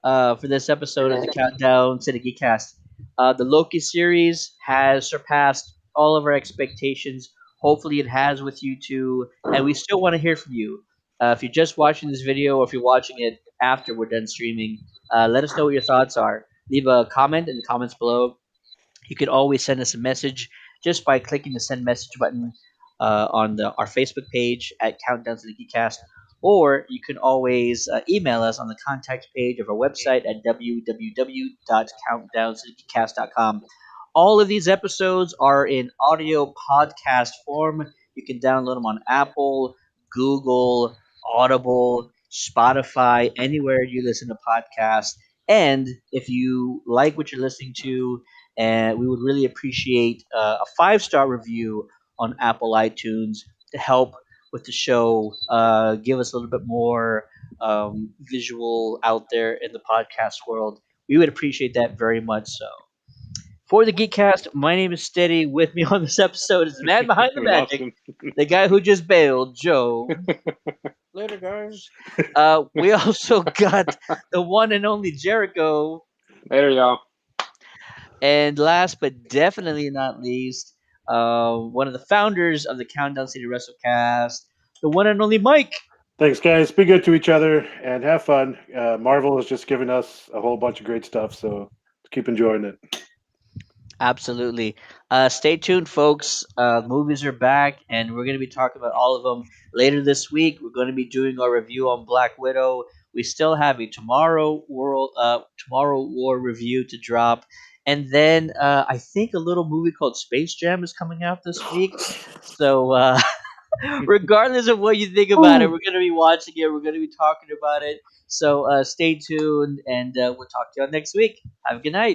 for this episode of the Countdown to the Geekcast. The Loki series has surpassed all of our expectations. Hopefully, it has with you too, and we still want to hear from you. If you're just watching this video, or if you're watching it after we're done streaming, let us know what your thoughts are. Leave a comment in the comments below. You can always send us a message just by clicking the send message button on our Facebook page at Countdown to the Geekcast, or you can always email us on the contact page of our website at www.countdowntothegeekcast.com. All of these episodes are in audio podcast form. You can download them on Apple, Google, Audible, Spotify, anywhere you listen to podcasts. And if you like what you're listening to, and we would really appreciate a 5-star review on Apple iTunes to help with the show, give us a little bit more visual out there in the podcast world. We would appreciate that very much so. For the Geekcast, my name is Steady. With me on this episode is the man behind the We lost magic, him. the guy who just bailed, Joe. Later, guys. We also got the one and only Jericho. Later, y'all. And last but definitely not least, one of the founders of the Countdown City WrestleCast, the one and only Mike. Thanks, guys. Be good to each other and have fun. Marvel has just given us a whole bunch of great stuff, so keep enjoying it. Absolutely. Stay tuned, folks. Movies are back, and we're going to be talking about all of them later this week. We're going to be doing our review on Black Widow. We still have a Tomorrow War review to drop, and then I think a little movie called Space Jam is coming out this week. So regardless of what you think about it, we're going to be watching it. We're going to be talking about it. So stay tuned, and we'll talk to you all next week. Have a good night.